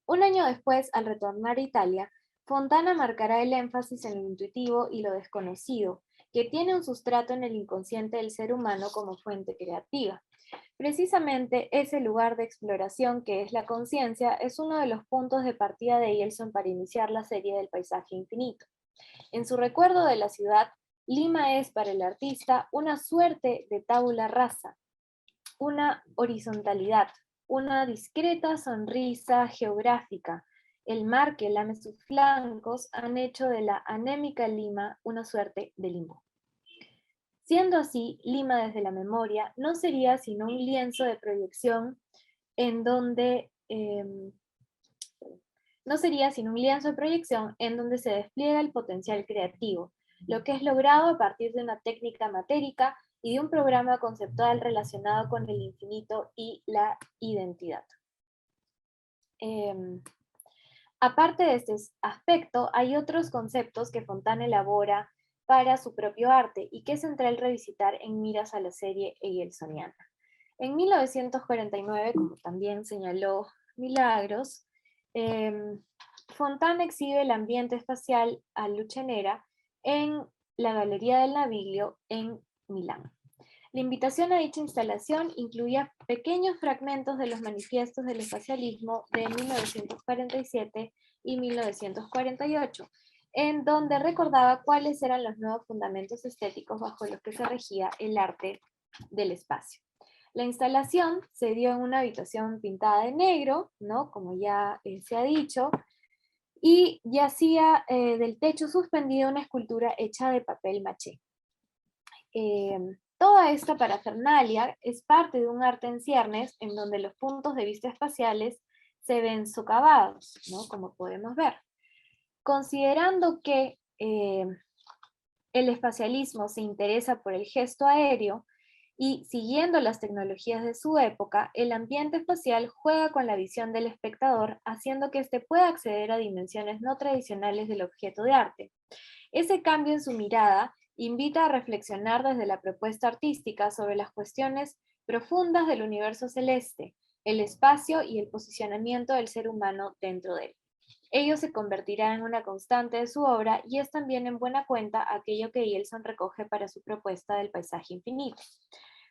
Un año después, al retornar a Italia, Fontana marcará el énfasis en lo intuitivo y lo desconocido, que tiene un sustrato en el inconsciente del ser humano como fuente creativa. Precisamente ese lugar de exploración que es la conciencia es uno de los puntos de partida de Yeltsin para iniciar la serie del paisaje infinito. En su recuerdo de la ciudad, Lima es para el artista una suerte de tabula rasa, una horizontalidad, una discreta sonrisa geográfica. El mar que lame sus flancos han hecho de la anémica Lima una suerte de limbo. Siendo así, Lima desde la memoria no sería sino un lienzo de proyección en donde se despliega el potencial creativo, lo que es logrado a partir de una técnica matérica y de un programa conceptual relacionado con el infinito y la identidad. Aparte de este aspecto, hay otros conceptos que Fontana elabora para su propio arte y que es central revisitar en miras a la serie hegelsoniana. En 1949, como también señaló Milagros, Fontana exhibe el ambiente espacial a Luchenera en la Galería del Naviglio en Milán. La invitación a dicha instalación incluía pequeños fragmentos de los manifiestos del espacialismo de 1947 y 1948, en donde recordaba cuáles eran los nuevos fundamentos estéticos bajo los que se regía el arte del espacio. La instalación se dio en una habitación pintada de negro, ¿no? Como ya se ha dicho, y yacía del techo suspendida una escultura hecha de papel maché. Toda esta parafernalia es parte de un arte en ciernes en donde los puntos de vista espaciales se ven socavados, ¿no? Como podemos ver. Considerando que el espacialismo se interesa por el gesto aéreo y siguiendo las tecnologías de su época, el ambiente espacial juega con la visión del espectador, haciendo que éste pueda acceder a dimensiones no tradicionales del objeto de arte. Ese cambio en su mirada invita a reflexionar desde la propuesta artística sobre las cuestiones profundas del universo celeste, el espacio y el posicionamiento del ser humano dentro de él. Ello se convertirá en una constante de su obra y es también en buena cuenta aquello que Yeltsin recoge para su propuesta del paisaje infinito.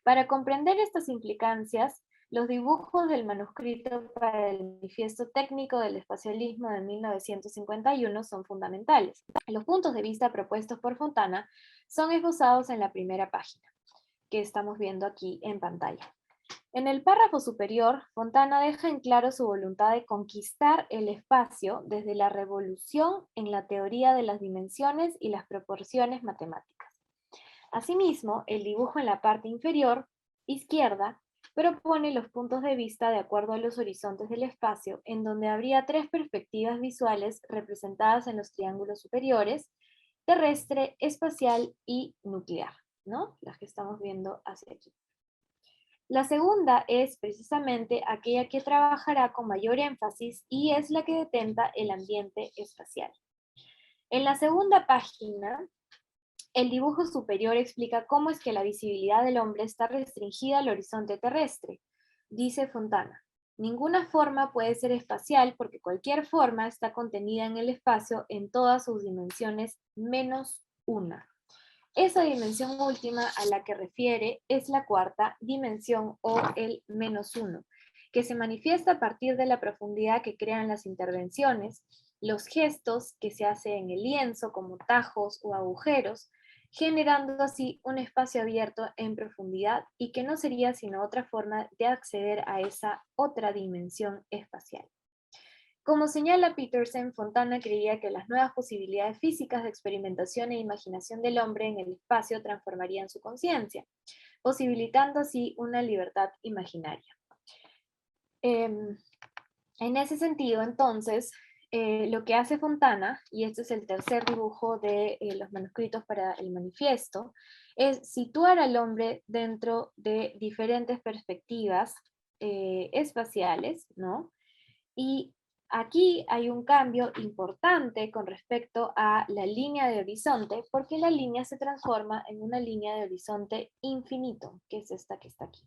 Para comprender estas implicancias, los dibujos del manuscrito para el manifiesto técnico del espacialismo de 1951 son fundamentales. Los puntos de vista propuestos por Fontana son esbozados en la primera página, que estamos viendo aquí en pantalla. En el párrafo superior, Fontana deja en claro su voluntad de conquistar el espacio desde la revolución en la teoría de las dimensiones y las proporciones matemáticas. Asimismo, el dibujo en la parte inferior, izquierda, propone los puntos de vista de acuerdo a los horizontes del espacio, en donde habría tres perspectivas visuales representadas en los triángulos superiores: terrestre, espacial y nuclear, ¿no? Las que estamos viendo hacia aquí. La segunda es precisamente aquella que trabajará con mayor énfasis y es la que detenta el ambiente espacial. En la segunda página, el dibujo superior explica cómo es que la visibilidad del hombre está restringida al horizonte terrestre. Dice Fontana: ninguna forma puede ser espacial porque cualquier forma está contenida en el espacio en todas sus dimensiones menos una. Esa dimensión última a la que refiere es la cuarta dimensión o el menos uno, que se manifiesta a partir de la profundidad que crean las intervenciones, los gestos que se hacen en el lienzo como tajos o agujeros, generando así un espacio abierto en profundidad y que no sería sino otra forma de acceder a esa otra dimensión espacial. Como señala Petersen, Fontana creía que las nuevas posibilidades físicas de experimentación e imaginación del hombre en el espacio transformarían su conciencia, posibilitando así una libertad imaginaria. En ese sentido, entonces, lo que hace Fontana, y este es el tercer dibujo de los manuscritos para el manifiesto, es situar al hombre dentro de diferentes perspectivas espaciales, ¿no? Y aquí hay un cambio importante con respecto a la línea de horizonte, porque la línea se transforma en una línea de horizonte infinito, que es esta que está aquí.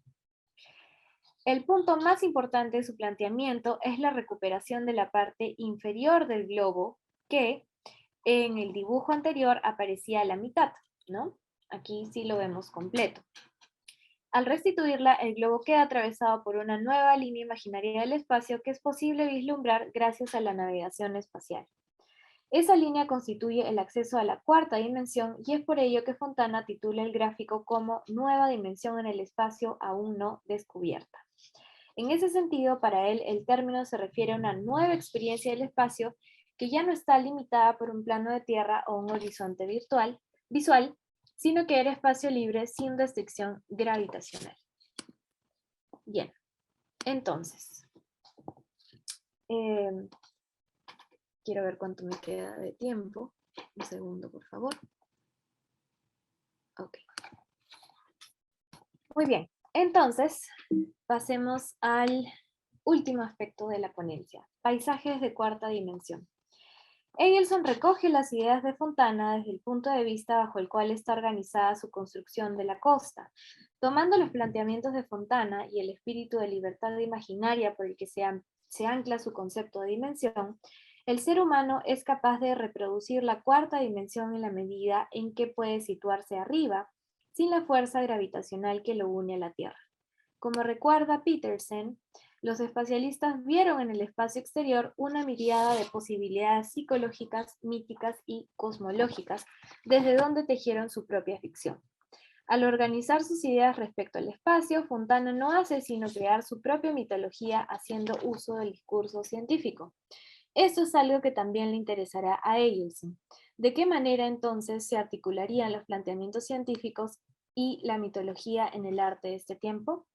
El punto más importante de su planteamiento es la recuperación de la parte inferior del globo, que en el dibujo anterior aparecía a la mitad, ¿no? Aquí sí lo vemos completo. Al restituirla, el globo queda atravesado por una nueva línea imaginaria del espacio que es posible vislumbrar gracias a la navegación espacial. Esa línea constituye el acceso a la cuarta dimensión y es por ello que Fontana titula el gráfico como Nueva dimensión en el espacio aún no descubierta. En ese sentido, para él, el término se refiere a una nueva experiencia del espacio que ya no está limitada por un plano de tierra o un horizonte visual, sino que era espacio libre sin restricción gravitacional. Bien, entonces, quiero ver cuánto me queda de tiempo. Un segundo, por favor. Ok. Muy bien, entonces, pasemos al último aspecto de la ponencia: paisajes de cuarta dimensión. Egelson recoge las ideas de Fontana desde el punto de vista bajo el cual está organizada su construcción de la costa. Tomando los planteamientos de Fontana y el espíritu de libertad imaginaria por el que se ancla su concepto de dimensión, el ser humano es capaz de reproducir la cuarta dimensión en la medida en que puede situarse arriba, sin la fuerza gravitacional que lo une a la Tierra. Como recuerda Petersen, los espacialistas vieron en el espacio exterior una miríada de posibilidades psicológicas, míticas y cosmológicas, desde donde tejieron su propia ficción. Al organizar sus ideas respecto al espacio, Fontana no hace sino crear su propia mitología haciendo uso del discurso científico. Esto es algo que también le interesará a Egelson. ¿De qué manera entonces se articularían los planteamientos científicos y la mitología en el arte de este tiempo?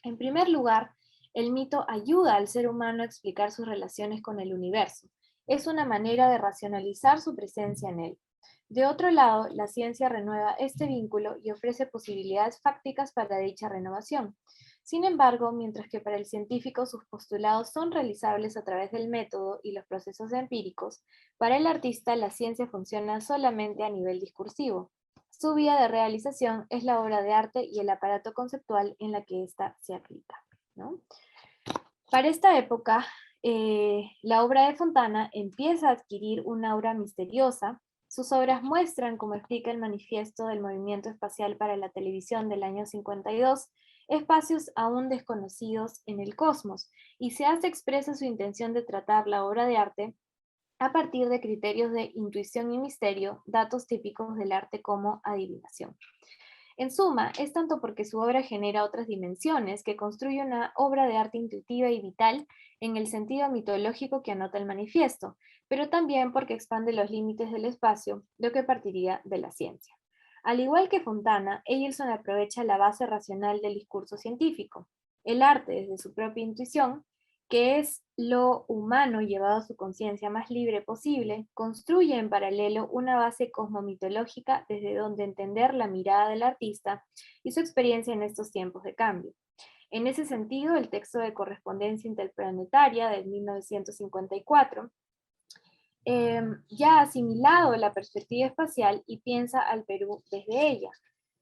En primer lugar, el mito ayuda al ser humano a explicar sus relaciones con el universo. Es una manera de racionalizar su presencia en él. De otro lado, la ciencia renueva este vínculo y ofrece posibilidades fácticas para dicha renovación. Sin embargo, mientras que para el científico sus postulados son realizables a través del método y los procesos empíricos, para el artista la ciencia funciona solamente a nivel discursivo. Su vía de realización es la obra de arte y el aparato conceptual en la que ésta se aplica, ¿no? Para esta época, la obra de Fontana empieza a adquirir una aura misteriosa. Sus obras muestran, como explica el manifiesto del Movimiento Espacial para la Televisión del año 52, espacios aún desconocidos en el cosmos, y se hace expresa su intención de tratar la obra de arte a partir de criterios de intuición y misterio, datos típicos del arte como adivinación. En suma, es tanto porque su obra genera otras dimensiones que construye una obra de arte intuitiva y vital en el sentido mitológico que anota el manifiesto, pero también porque expande los límites del espacio, lo que partiría de la ciencia. Al igual que Fontana, Eilson aprovecha la base racional del discurso científico, el arte desde su propia intuición, que es lo humano llevado a su conciencia más libre posible, construye en paralelo una base cosmomitológica desde donde entender la mirada del artista y su experiencia en estos tiempos de cambio. En ese sentido, el texto de Correspondencia Interplanetaria de 1954 ya ha asimilado la perspectiva espacial y piensa al Perú desde ella.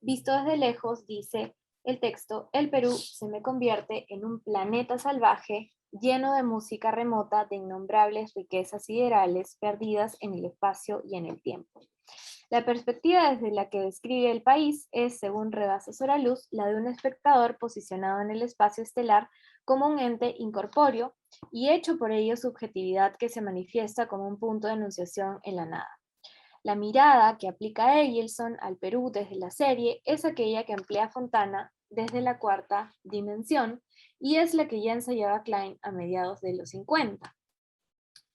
Visto desde lejos, dice el texto, el Perú se me convierte en un planeta salvaje lleno de música remota de innombrables riquezas siderales perdidas en el espacio y en el tiempo. La perspectiva desde la que describe el país es, según Rebasa Soraluz, la de un espectador posicionado en el espacio estelar como un ente incorpóreo y hecho por ello subjetividad que se manifiesta como un punto de enunciación en la nada. La mirada que aplica Eilson al Perú desde la serie es aquella que emplea Fontana desde la cuarta dimensión y es la que ya ensayaba Klein a mediados de los 50.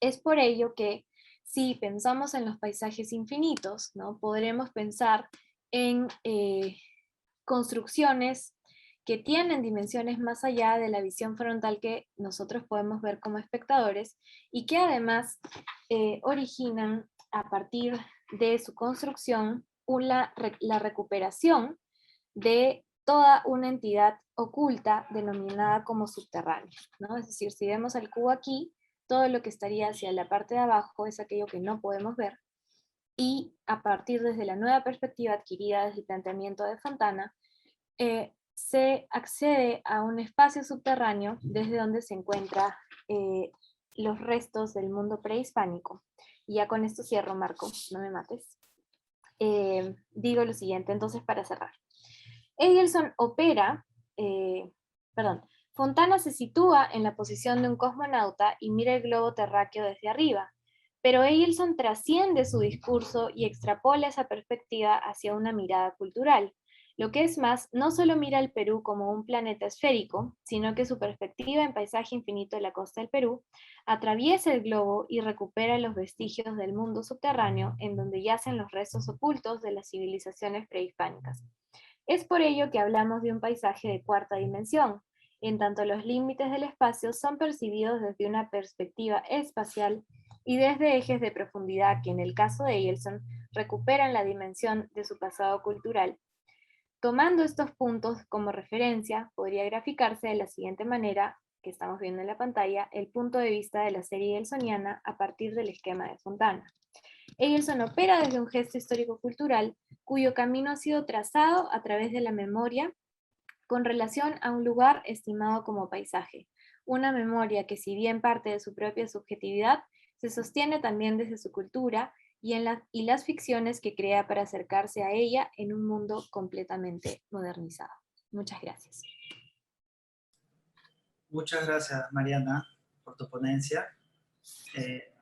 Es por ello que si pensamos en los paisajes infinitos, ¿no? Podremos pensar en construcciones que tienen dimensiones más allá de la visión frontal que nosotros podemos ver como espectadores y que además originan a partir de su construcción la recuperación de toda una entidad oculta denominada como subterránea, ¿no? Es decir, si vemos el cubo aquí, todo lo que estaría hacia la parte de abajo es aquello que no podemos ver, y a partir desde la nueva perspectiva adquirida desde el planteamiento de Fontana, se accede a un espacio subterráneo desde donde se encuentran los restos del mundo prehispánico. Y ya con esto cierro, Marco, no me mates. Digo lo siguiente, entonces, para cerrar. Fontana se sitúa en la posición de un cosmonauta y mira el globo terráqueo desde arriba, pero Eilson trasciende su discurso y extrapola esa perspectiva hacia una mirada cultural. Lo que es más, no solo mira al Perú como un planeta esférico, sino que su perspectiva en paisaje infinito de la costa del Perú atraviesa el globo y recupera los vestigios del mundo subterráneo en donde yacen los restos ocultos de las civilizaciones prehispánicas. Es por ello que hablamos de un paisaje de cuarta dimensión, en tanto los límites del espacio son percibidos desde una perspectiva espacial y desde ejes de profundidad que en el caso de Eilson recuperan la dimensión de su pasado cultural. Tomando estos puntos como referencia, podría graficarse de la siguiente manera, que estamos viendo en la pantalla, el punto de vista de la serie eilsoniana a partir del esquema de Fontana. Eilson opera desde un gesto histórico-cultural cuyo camino ha sido trazado a través de la memoria con relación a un lugar estimado como paisaje. Una memoria que, si bien parte de su propia subjetividad, se sostiene también desde su cultura y las ficciones que crea para acercarse a ella en un mundo completamente modernizado. Muchas gracias. Muchas gracias, Mariana, por tu ponencia.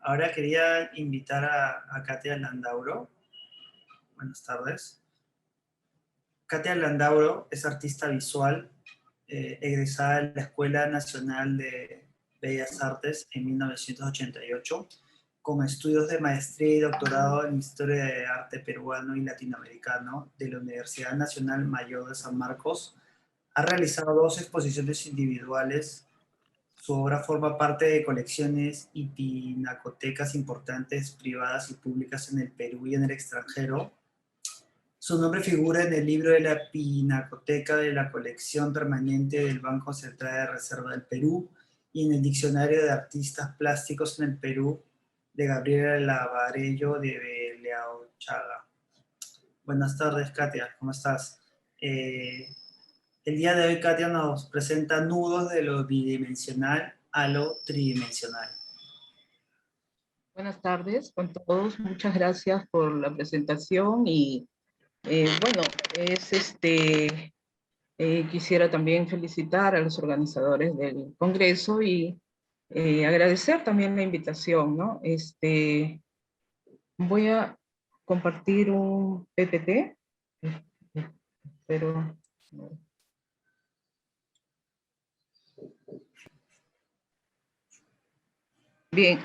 Ahora quería invitar a Katia Landauro. Buenas tardes. Katia Landauro es artista visual, egresada de la Escuela Nacional de Bellas Artes en 1988, con estudios de maestría y doctorado en Historia de Arte Peruano y Latinoamericano de la Universidad Nacional Mayor de San Marcos. Ha realizado 2 exposiciones individuales. Su obra forma parte de colecciones y pinacotecas importantes, privadas y públicas en el Perú y en el extranjero. Su nombre figura en el libro de la Pinacoteca de la Colección Permanente del Banco Central de Reserva del Perú y en el Diccionario de Artistas Plásticos en el Perú de Gabriela Lavarello de Beleauchaga. Buenas tardes, Katia, ¿cómo estás? El día de hoy, Katia nos presenta nudos de lo bidimensional a lo tridimensional. Buenas tardes con todos, muchas gracias por la presentación y quisiera también felicitar a los organizadores del Congreso y agradecer también la invitación, ¿no? Voy a compartir un PPT. pero... Bien,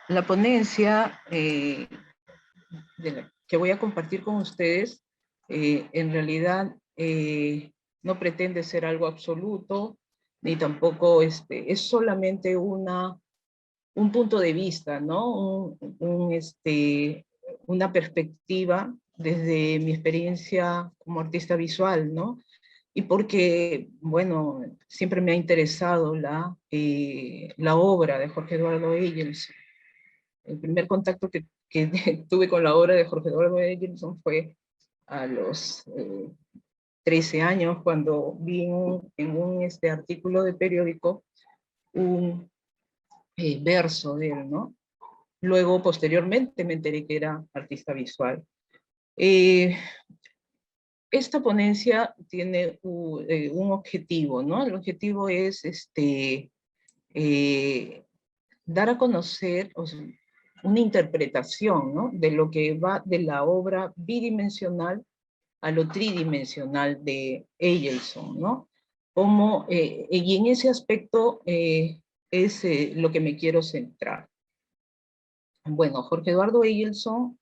la ponencia que voy a compartir con ustedes, en realidad no pretende ser algo absoluto, ni tampoco es solamente un punto de vista, ¿no? Una perspectiva desde mi experiencia como artista visual, ¿no? Y porque, bueno, siempre me ha interesado la obra de Jorge Eduardo Eygelson. El primer contacto que tuve con la obra de Jorge Eduardo Eygelson fue a los 13 años, cuando vi en un artículo de periódico un verso de él, ¿no? Luego, posteriormente, me enteré que era artista visual. Esta ponencia tiene un objetivo, ¿no? El objetivo es dar a conocer, o sea, una interpretación, ¿no? De lo que va de la obra bidimensional a lo tridimensional de Eygelson, ¿no? Y en ese aspecto es lo que me quiero centrar. Bueno, Jorge Eduardo Eygelson,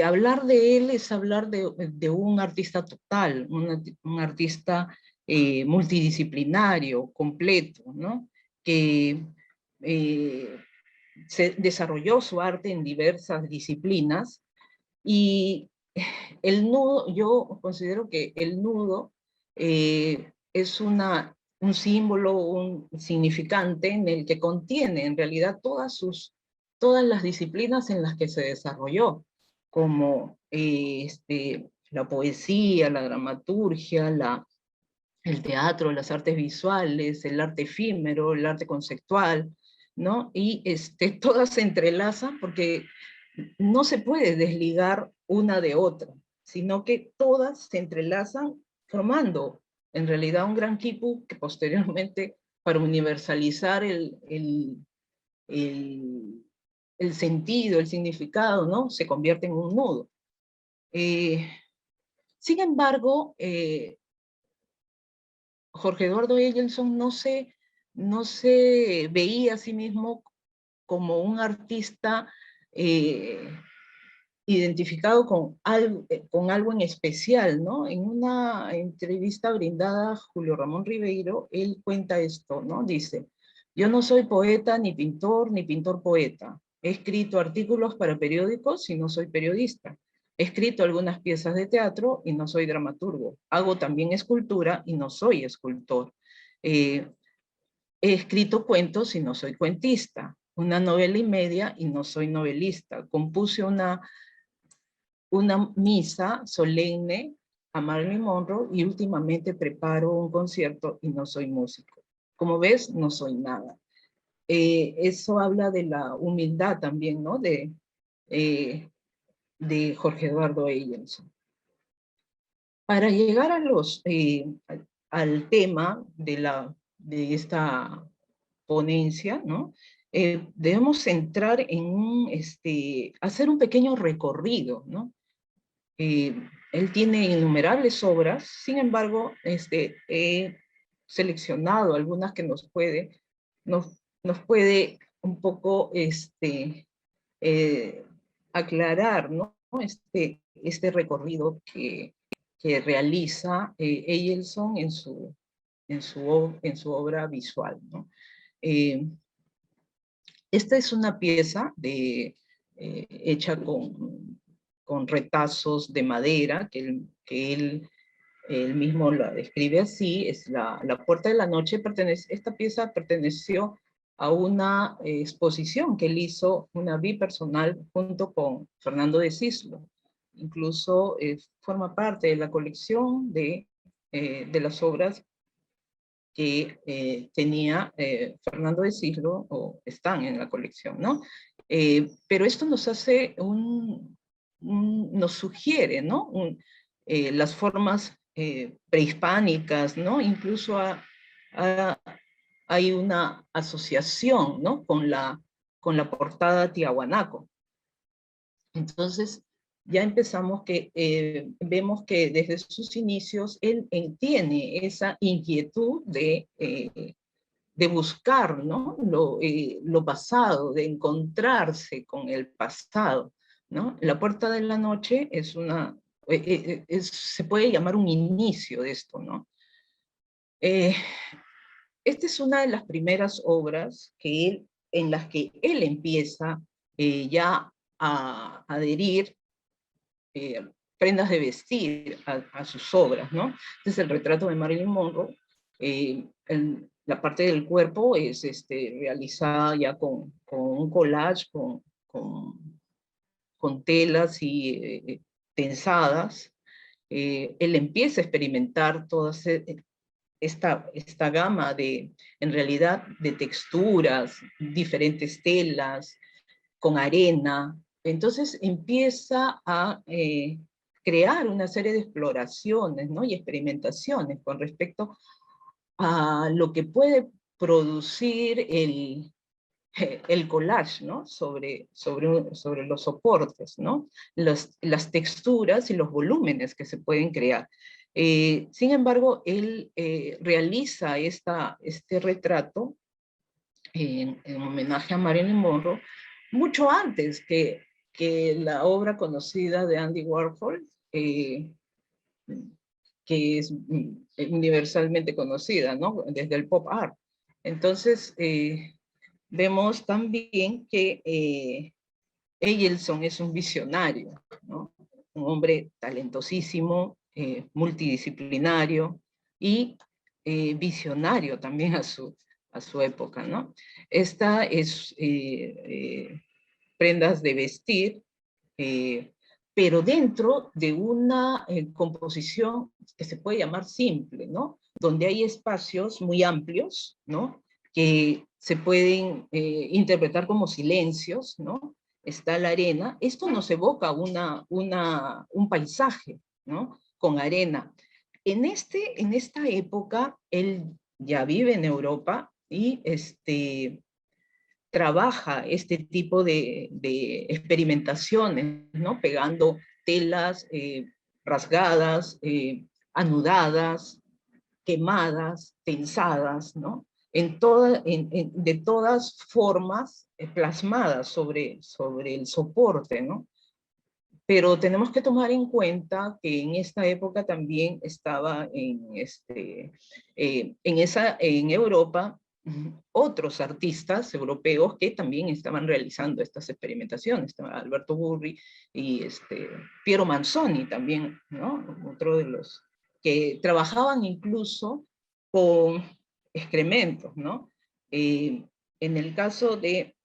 hablar de él es hablar de un artista total, un artista multidisciplinario, completo, ¿no? Que se desarrolló su arte en diversas disciplinas, y el nudo, yo considero que el nudo es un símbolo, un significante en el que contiene en realidad todas las disciplinas en las que se desarrolló, como la poesía, la dramaturgia, el teatro, las artes visuales, el arte efímero, el arte conceptual, ¿no? Y todas se entrelazan porque no se puede desligar una de otra, sino que todas se entrelazan formando en realidad un gran quipu que posteriormente, para universalizar el sentido, el significado, ¿no? Se convierte en un nudo. Sin embargo, Jorge Eduardo Eygelson no se veía a sí mismo como un artista identificado con algo en especial, ¿no? En una entrevista brindada a Julio Ramón Ribeiro, él cuenta esto, ¿no? Dice: yo no soy poeta, ni pintor poeta. He escrito artículos para periódicos y no soy periodista. He escrito algunas piezas de teatro y no soy dramaturgo. Hago también escultura y no soy escultor. He escrito cuentos y no soy cuentista. Una novela y media y no soy novelista. Compuse una misa solemne a Marilyn Monroe y últimamente preparo un concierto y no soy músico. Como ves, no soy nada. Eso habla de la humildad también, ¿no? De Jorge Eduardo Eygelson. Para llegar al tema de esta ponencia, ¿no? Debemos entrar en hacer un pequeño recorrido, ¿no? Él tiene innumerables obras, sin embargo, he seleccionado algunas que nos puede un poco aclarar, ¿no? Este recorrido que realiza Eygelson en su obra visual, ¿no? Esta es una pieza hecha con retazos de madera, que él mismo la describe así. Es la Puerta de la Noche. Esta pieza perteneció a una exposición que él hizo, una bipersonal, junto con Fernando de Cislo. Incluso forma parte de la colección de las obras que tenía Fernando de Cislo, o están en la colección, ¿no? Pero esto nos hace nos sugiere, ¿no? Las formas prehispánicas, ¿no? Incluso hay una asociación, ¿no? Con la portada Tiahuanaco. Entonces, ya empezamos vemos que desde sus inicios él tiene esa inquietud de buscar, ¿no? Lo pasado, de encontrarse con el pasado, ¿no? La Puerta de la Noche es se puede llamar un inicio de esto, ¿no? Esta es una de las primeras obras en las que él empieza ya a adherir prendas de vestir a sus obras, ¿no? Entonces el retrato de Marilyn Monroe, la parte del cuerpo es realizada ya con un collage, con telas y tensadas. Él empieza a experimentar toda esta gama en realidad, de texturas, diferentes telas, con arena. Entonces empieza a crear una serie de exploraciones, ¿no? Y experimentaciones con respecto a lo que puede producir el collage, ¿no? sobre los soportes, ¿no? Las texturas y los volúmenes que se pueden crear. Sin embargo, él realiza este retrato en homenaje a Marilyn Monroe mucho antes que la obra conocida de Andy Warhol, que es universalmente conocida, ¿no? Desde el pop art. Entonces, vemos también que Eielson es un visionario, ¿no? Un hombre talentosísimo, multidisciplinario y visionario también a su época, ¿no? Esta es prendas de vestir, pero dentro de una composición que se puede llamar simple, ¿no? Donde hay espacios muy amplios, ¿no? Que se pueden interpretar como silencios, ¿no? Está la arena. Esto nos evoca un paisaje, ¿no? Con arena. En esta época, él ya vive en Europa y trabaja este tipo de experimentaciones, ¿no? Pegando telas rasgadas, anudadas, quemadas, tensadas, ¿no? De todas formas plasmadas sobre el soporte, ¿no? Pero tenemos que tomar en cuenta que en esta época también estaba en Europa otros artistas europeos que también estaban realizando estas experimentaciones. Estaba Alberto Burri y Piero Manzoni también, ¿no? Otro de los que trabajaban incluso con excrementos, ¿no? En el caso de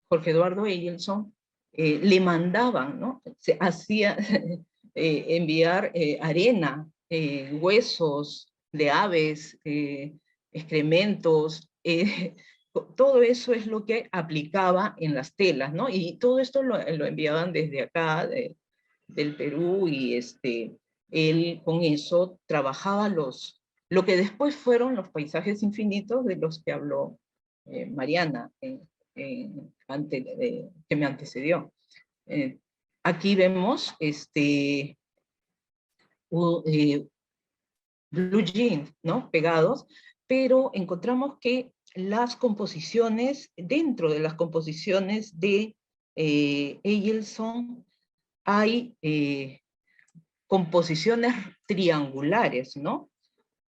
Jorge Eduardo Eielson, le mandaban, ¿no? Se hacía enviar arena, huesos de aves, excrementos, todo eso es lo que aplicaba en las telas, ¿no? Y todo esto lo enviaban desde acá, del Perú, y él con eso trabajaba lo que después fueron los paisajes infinitos de los que habló Mariana, que me antecedió. Aquí vemos blue jeans, ¿no? Pegados, pero encontramos que dentro de las composiciones de Eielson, hay composiciones triangulares, ¿no?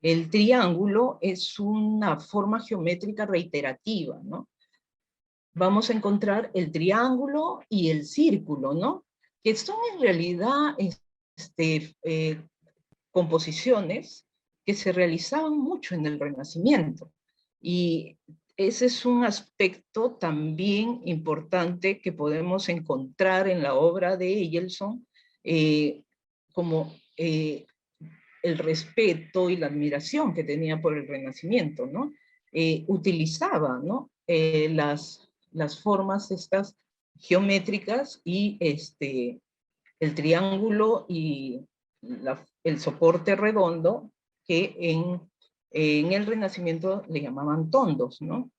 El triángulo es una forma geométrica reiterativa, ¿no? Vamos a encontrar el triángulo y el círculo, ¿no? Que son en realidad composiciones que se realizaban mucho en el Renacimiento. Y ese es un aspecto también importante que podemos encontrar en la obra de Eielson, como el respeto y la admiración que tenía por el Renacimiento, ¿no? Utilizaba, ¿no? Las formas estas geométricas y el triángulo y el soporte redondo que en el Renacimiento le llamaban tondos, ¿no?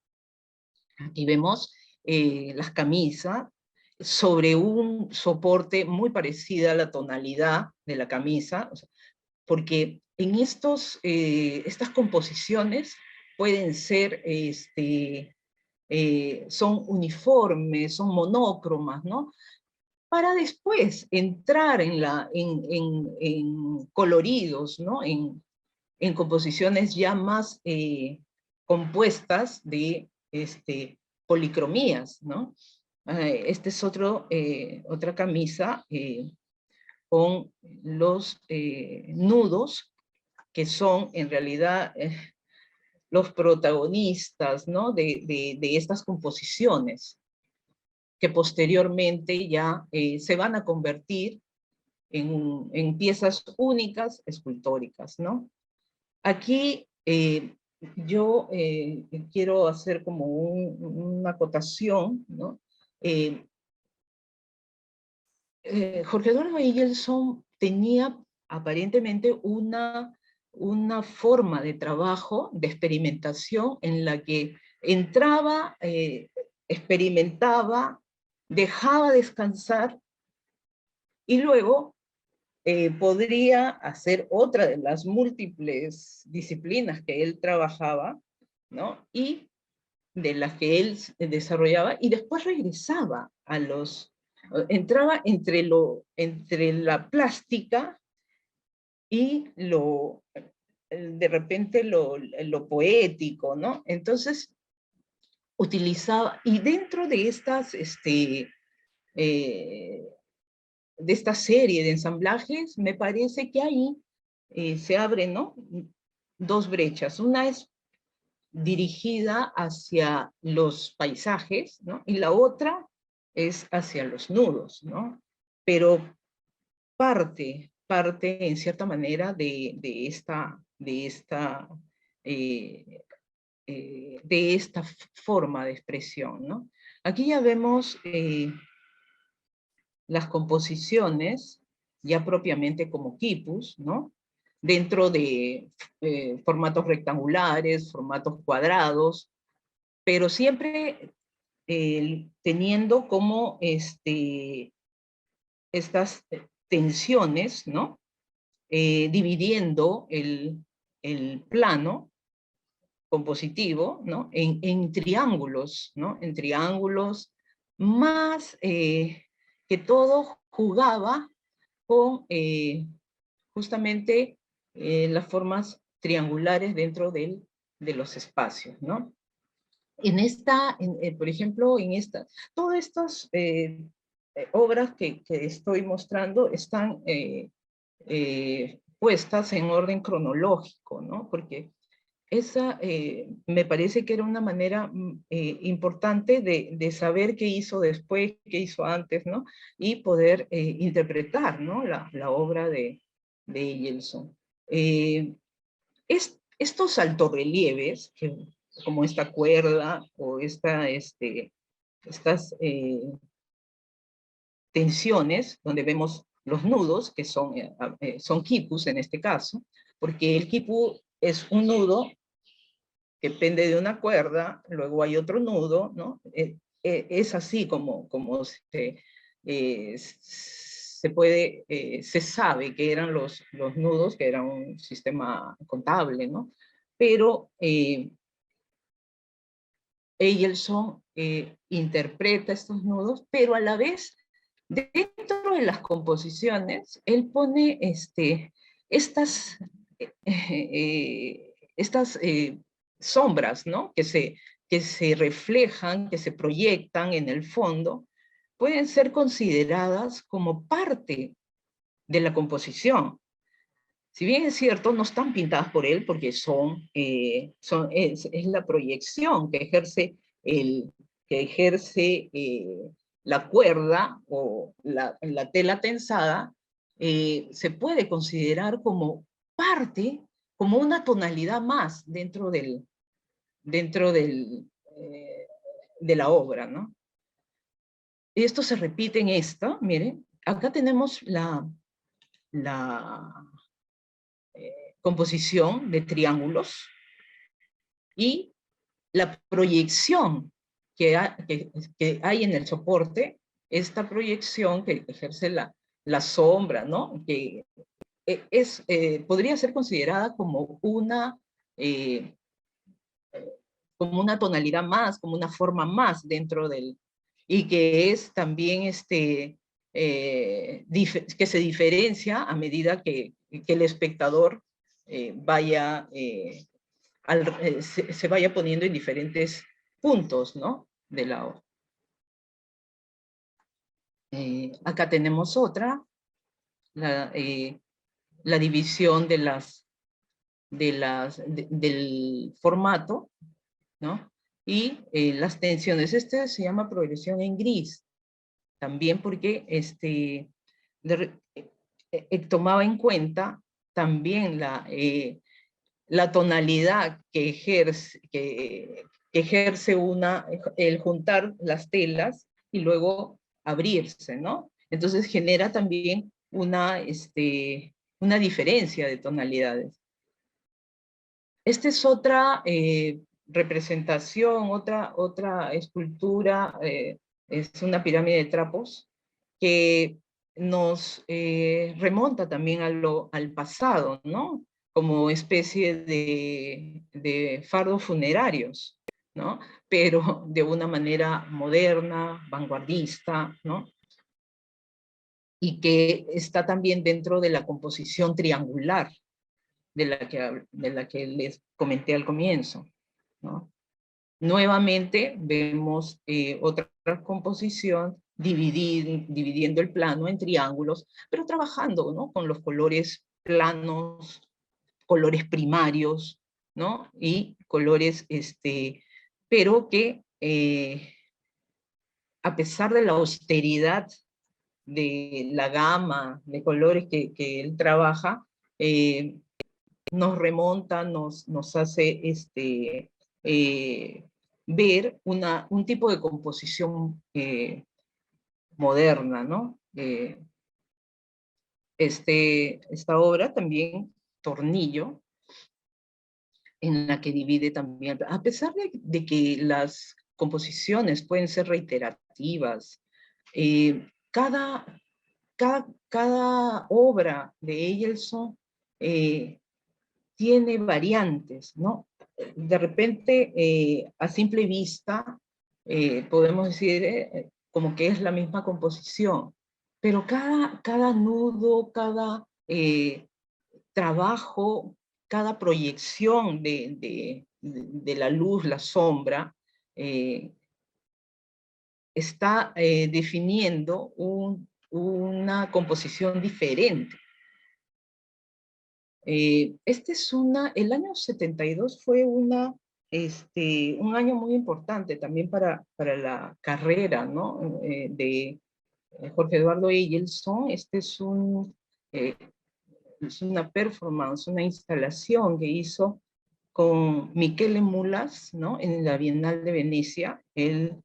Aquí vemos las camisas, sobre un soporte muy parecido a la tonalidad de la camisa, o sea, porque en estas composiciones pueden ser, son uniformes, son monócromas, ¿no? Para después entrar en coloridos, ¿no? En composiciones ya más compuestas de policromías, ¿no? Esta es otra camisa con los nudos, que son en realidad los protagonistas, ¿no? de estas composiciones, que posteriormente ya se van a convertir en piezas únicas escultóricas, ¿no? Aquí yo quiero hacer como una acotación, ¿no? Jorge Eduardo Eigelson tenía aparentemente una forma de trabajo, de experimentación, en la que entraba, experimentaba, dejaba descansar, y luego podría hacer otra de las múltiples disciplinas que él trabajaba, ¿no? Y de las que él desarrollaba, y después regresaba entraba entre la plástica y de repente lo poético, ¿no? Entonces utilizaba, y dentro de de esta serie de ensamblajes, me parece que ahí se abren, ¿no? Dos brechas. Una es dirigida hacia los paisajes, ¿no? Y la otra es hacia los nudos, ¿no? Pero parte en cierta manera de esta forma de expresión, ¿no? Aquí ya vemos las composiciones, ya propiamente como quipus, ¿no? Dentro de formatos rectangulares, formatos cuadrados, pero siempre teniendo como estas tensiones, ¿no? Dividiendo el plano compositivo, ¿no? En triángulos, ¿no? En triángulos, más que todo jugaba con justamente las formas triangulares dentro de los espacios, ¿no? Por ejemplo, todas estas obras que estoy mostrando están puestas en orden cronológico, ¿no? Porque esa me parece que era una manera importante de saber qué hizo después, qué hizo antes, ¿no? Y poder interpretar, ¿no? La obra de Eigelson. Estos altorrelieves, como esta cuerda o estas tensiones, donde vemos los nudos, que son quipus en este caso, porque el quipu es un nudo que pende de una cuerda, luego hay otro nudo, ¿no? Es así como se sabe que eran los nudos, que era un sistema contable, ¿no? Pero Eigelson interpreta estos nudos, pero a la vez, dentro de las composiciones, él pone estas sombras, ¿no? Que se reflejan, que se proyectan en el fondo, pueden ser consideradas como parte de la composición. Si bien es cierto, no están pintadas por él, porque es la proyección que ejerce la cuerda o la tela tensada, se puede considerar como parte, como una tonalidad más dentro de la obra, ¿no? Esto se repite en esta, miren, acá tenemos la composición de triángulos y la proyección que hay en el soporte esta proyección que ejerce la sombra, ¿no? Que podría ser considerada como una tonalidad más, como una forma más dentro del, y que es también que se diferencia a medida que el espectador se vaya poniendo en diferentes puntos, ¿no? De la obra. Acá tenemos otra, la división del formato, ¿no? Y las tensiones. Este se llama progresión en gris, también porque tomaba en cuenta también la tonalidad que ejerce el juntar las telas y luego abrirse, ¿no? Entonces genera también una diferencia de tonalidades. Esta es otra representación, otra escultura, es una pirámide de trapos que nos remonta también al pasado, ¿no? Como especie de fardos funerarios, ¿no? Pero de una manera moderna, vanguardista, ¿no? Y que está también dentro de la composición triangular de la que les comenté al comienzo, ¿no? Nuevamente vemos otra composición dividiendo el plano en triángulos, pero trabajando, ¿no? Con los colores planos, colores primarios, ¿no? Y colores, pero que a pesar de la austeridad de la gama de colores que él trabaja, nos remonta, nos hace ver un tipo de composición moderna, ¿no? Esta obra también, Tornillo, en la que divide también, a pesar de que las composiciones pueden ser reiterativas, cada obra de Eyelson tiene variantes, ¿no? De repente, a simple vista, podemos decir como que es la misma composición, pero cada nudo, cada trabajo, cada proyección de la luz, la sombra, está definiendo una composición diferente. El año 72 fue un año muy importante también para la carrera, ¿no? De Jorge Eduardo Eyelson. Es una performance, una instalación que hizo con Michele Mulas, ¿no? En la Bienal de Venecia. En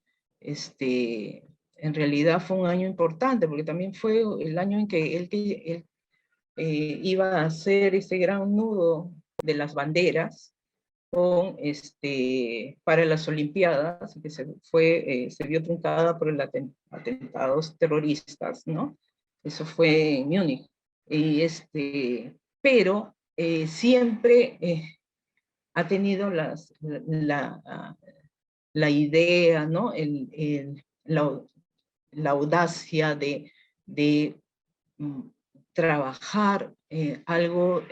realidad fue un año importante, porque también fue el año en que él iba a hacer ese gran nudo de las banderas para las Olimpiadas, que se vio truncada por atentados terroristas, ¿no? Eso fue en Múnich. Pero siempre ha tenido la idea, ¿no? La audacia de trabajar algo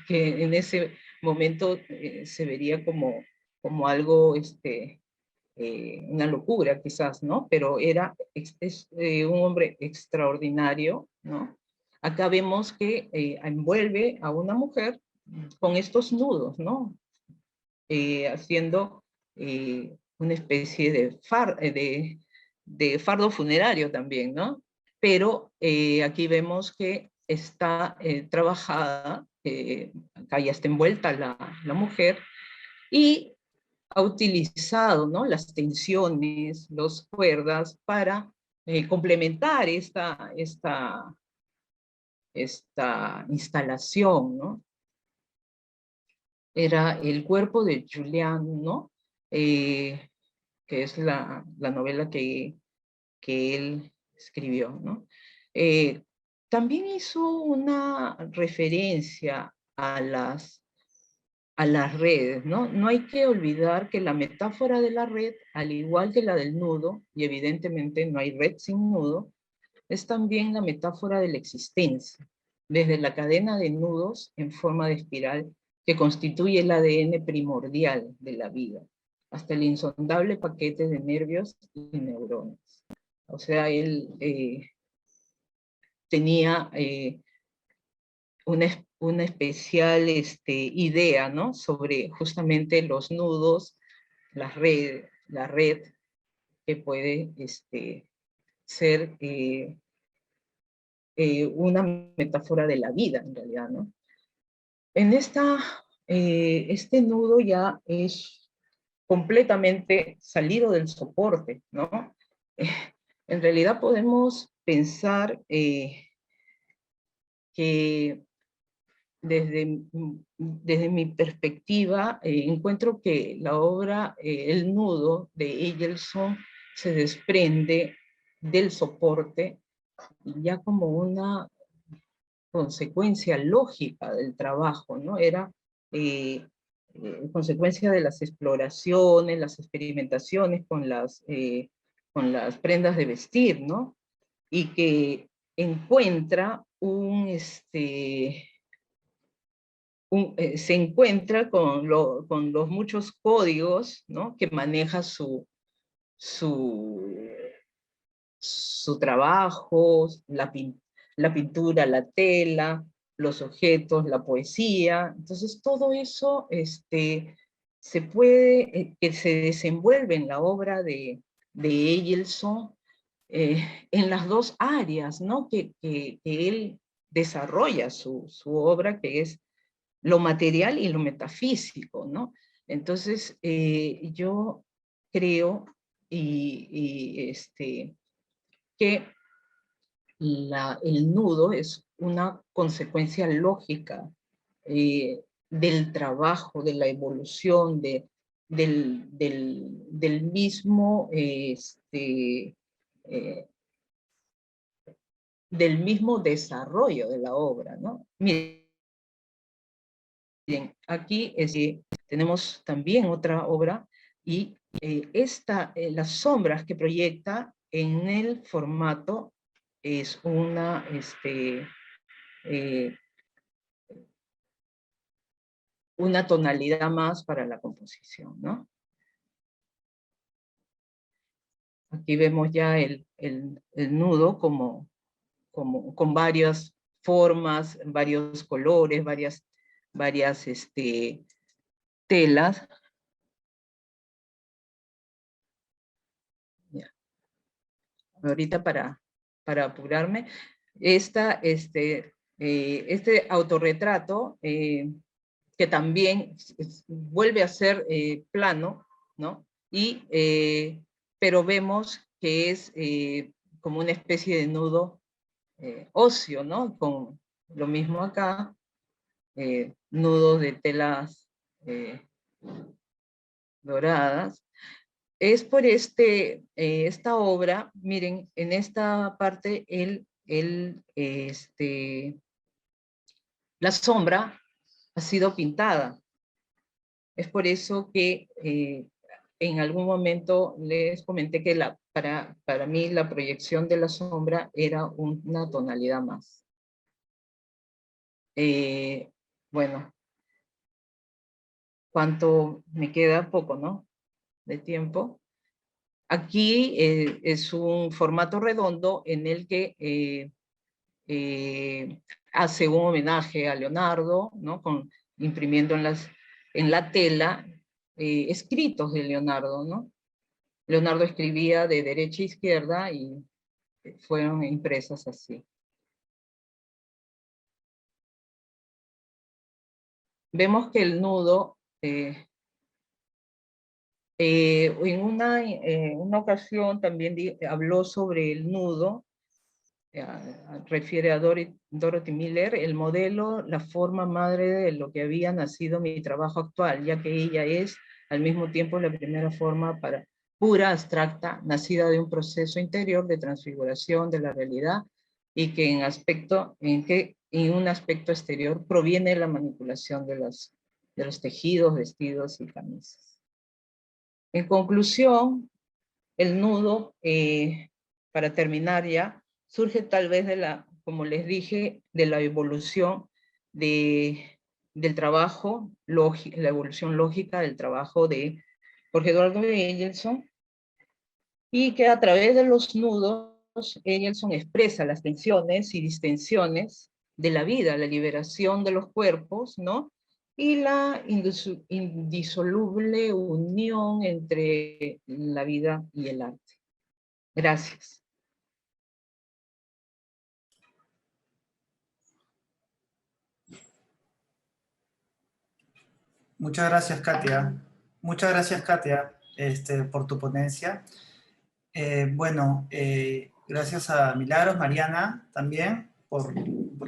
que en ese momento se vería como algo, una locura quizás, ¿no? Pero es un hombre extraordinario, ¿no? Acá vemos que envuelve a una mujer con estos nudos, ¿no? Haciendo una especie de fardo funerario también, ¿no? Pero aquí vemos que está trabajada, acá ya está envuelta la mujer, y ha utilizado, ¿no? Las tensiones, las cuerdas para complementar esta instalación, ¿no? Era El cuerpo de Julián, ¿no? Que es la novela que él escribió, ¿no? También hizo una referencia a las redes, ¿no? No hay que olvidar que la metáfora de la red, al igual que la del nudo, y evidentemente no hay red sin nudo, es también la metáfora de la existencia, desde la cadena de nudos en forma de espiral que constituye el ADN primordial de la vida, hasta el insondable paquete de nervios y neuronas. O sea, él tenía una especial idea, ¿no? Sobre justamente los nudos, la red que puede ser una metáfora de la vida, en realidad, ¿no? En este nudo ya es completamente salido del soporte, ¿no? En realidad podemos pensar que desde mi perspectiva encuentro que la obra El nudo de Egelson se desprende del soporte ya como una consecuencia lógica del trabajo, ¿no? Era consecuencia de las exploraciones, las experimentaciones con las prendas de vestir, ¿no? Y que encuentra se encuentra con los muchos códigos, ¿no? Que maneja su trabajo, la pintura, la tela, los objetos, la poesía. Entonces todo eso se puede, que se desenvuelve en la obra de Egelson en las dos áreas, ¿no? que él desarrolla su obra, que es lo material y lo metafísico, ¿no? Entonces, yo creo que el nudo es una consecuencia lógica del trabajo, de la evolución, del mismo del mismo desarrollo de la obra, ¿no? Miren, aquí tenemos también otra obra, y las sombras que proyecta en el formato es una tonalidad más para la composición, ¿no? Aquí vemos ya el nudo con varias formas, varios colores, varias telas. Ya. Ahorita para apurarme, este autorretrato, que también vuelve a ser plano, ¿no? Pero vemos que es como una especie de nudo óseo, ¿no? Con lo mismo acá, nudos de telas doradas. Es por esta obra, miren, en esta parte la sombra ha sido pintada. Es por eso que en algún momento les comenté que para mí la proyección de la sombra era una tonalidad más. Bueno, ¿cuánto me queda? Poco, ¿no? De tiempo. Aquí es un formato redondo en el que hace un homenaje a Leonardo, ¿no? Imprimiendo en la tela escritos de Leonardo, ¿no? Leonardo escribía de derecha a izquierda y fueron impresas así. Vemos que el nudo, en una ocasión también habló sobre el nudo, refiere a Dorothy Miller, el modelo, la forma madre de lo que había nacido mi trabajo actual, ya que ella es al mismo tiempo la primera forma para pura, abstracta, nacida de un proceso interior de transfiguración de la realidad y que en un aspecto exterior proviene de la manipulación de los tejidos, vestidos y camisas. En conclusión, el nudo, para terminar ya, surge tal vez como les dije, de la evolución del trabajo, la evolución lógica del trabajo de Jorge Eduardo Engelson, y que a través de los nudos, Engelson expresa las tensiones y distensiones de la vida, la liberación de los cuerpos, ¿no? Y la indisoluble unión entre la vida y el arte. Gracias. Muchas gracias, Katia. Muchas gracias, Katia, por tu ponencia. Gracias a Milagros, Mariana, también, por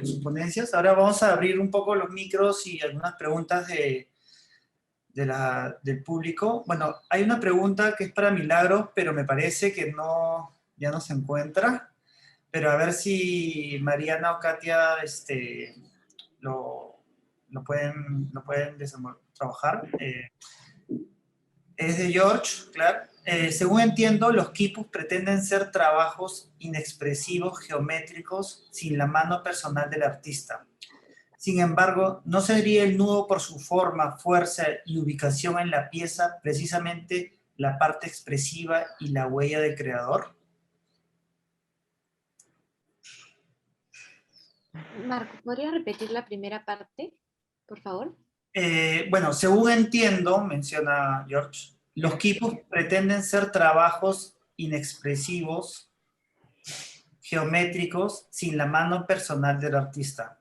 sus ponencias. Ahora vamos a abrir un poco los micros y algunas preguntas del público. Bueno, hay una pregunta que es para Milagros, pero me parece que ya no se encuentra. Pero a ver si Mariana o Katia lo pueden trabajar. Es de George, claro. Según entiendo, los quipus pretenden ser trabajos inexpresivos, geométricos, sin la mano personal del artista. Sin embargo, ¿no sería el nudo por su forma, fuerza y ubicación en la pieza precisamente la parte expresiva y la huella del creador? Marco, ¿podrías repetir la primera parte, por favor? Según entiendo, menciona George, los quipus pretenden ser trabajos inexpresivos, geométricos, sin la mano personal del artista.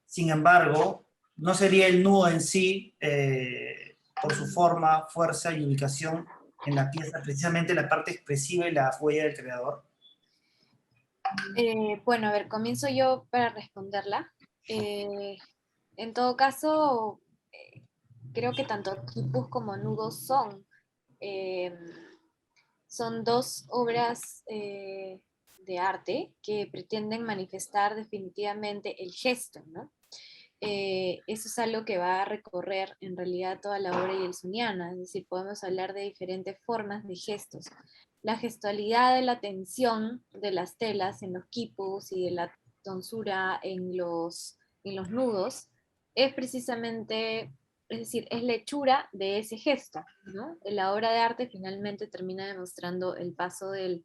Sin embargo, no sería el nudo en sí, por su forma, fuerza y ubicación en la pieza, precisamente la parte expresiva y la huella del creador. Bueno, a ver, comienzo yo para responderla. En todo caso, creo que tanto quipus como nudos son dos obras de arte que pretenden manifestar definitivamente el gesto, ¿no? Eso es algo que va a recorrer en realidad toda la obra yelsoniana, es decir, podemos hablar de diferentes formas de gestos. La gestualidad de la tensión de las telas en los quipus y de la tonsura en los nudos es precisamente, es decir, es la hechura de ese gesto, ¿no? La obra de arte finalmente termina demostrando el paso del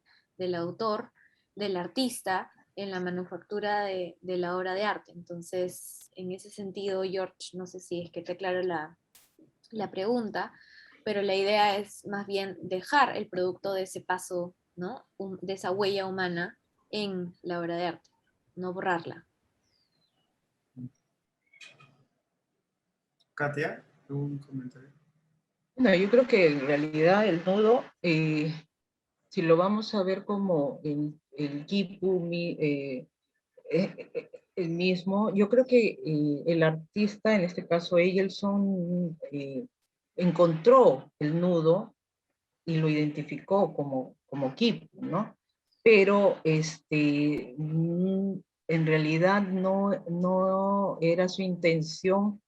autor, del artista, en la manufactura de la obra de arte. Entonces, en ese sentido, George, no sé si es que te aclaro la pregunta, pero la idea es más bien dejar el producto de ese paso, ¿no? De esa huella humana en la obra de arte, no borrarla. Katia, ¿algún comentario? No, yo creo que en realidad el nudo, si lo vamos a ver como el quipu, el mismo, yo creo que el artista, en este caso Engelson, encontró el nudo y lo identificó como quipu, ¿no? Pero en realidad no era su intención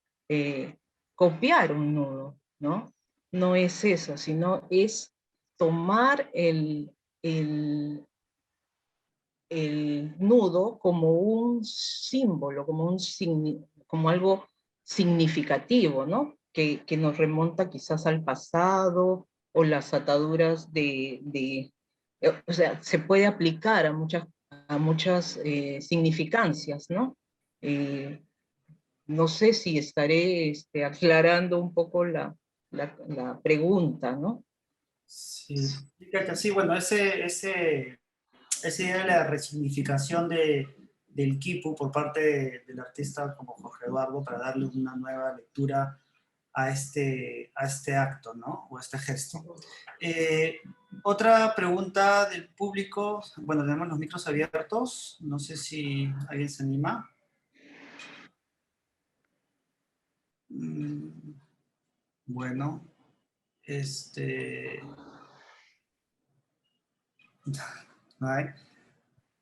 copiar un nudo, ¿no? No es eso, sino es tomar el nudo como un símbolo, como algo significativo, ¿no? Que nos remonta quizás al pasado o las ataduras o sea, se puede aplicar a muchas significancias, ¿no? No sé si estaré aclarando un poco la pregunta, ¿no? Sí, sí, bueno, esa idea de la resignificación del quipu por parte del artista como Jorge Eduardo para darle una nueva lectura a este acto, ¿no? O a este gesto. Otra pregunta del público. Bueno, tenemos los micros abiertos. No sé si alguien se anima. Bueno. Ay.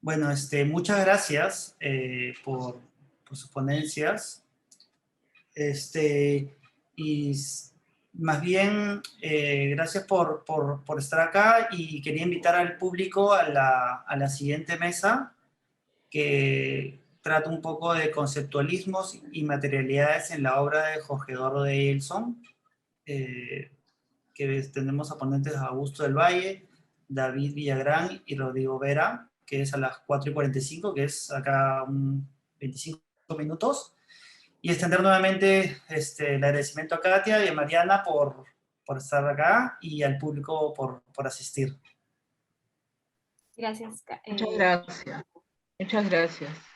Bueno, muchas gracias por sus ponencias. Y más bien, gracias por estar acá, y quería invitar al público a la siguiente mesa, que trata un poco de conceptualismos y materialidades en la obra de Jorge Eduardo de Elson, que tenemos a ponentes Augusto del Valle, David Villagrán y Rodrigo Vera, que es a las 4:45, que es acá 25 minutos. Y extender nuevamente el agradecimiento a Katia y a Mariana por estar acá, y al público por asistir. Gracias. Muchas gracias. Muchas gracias.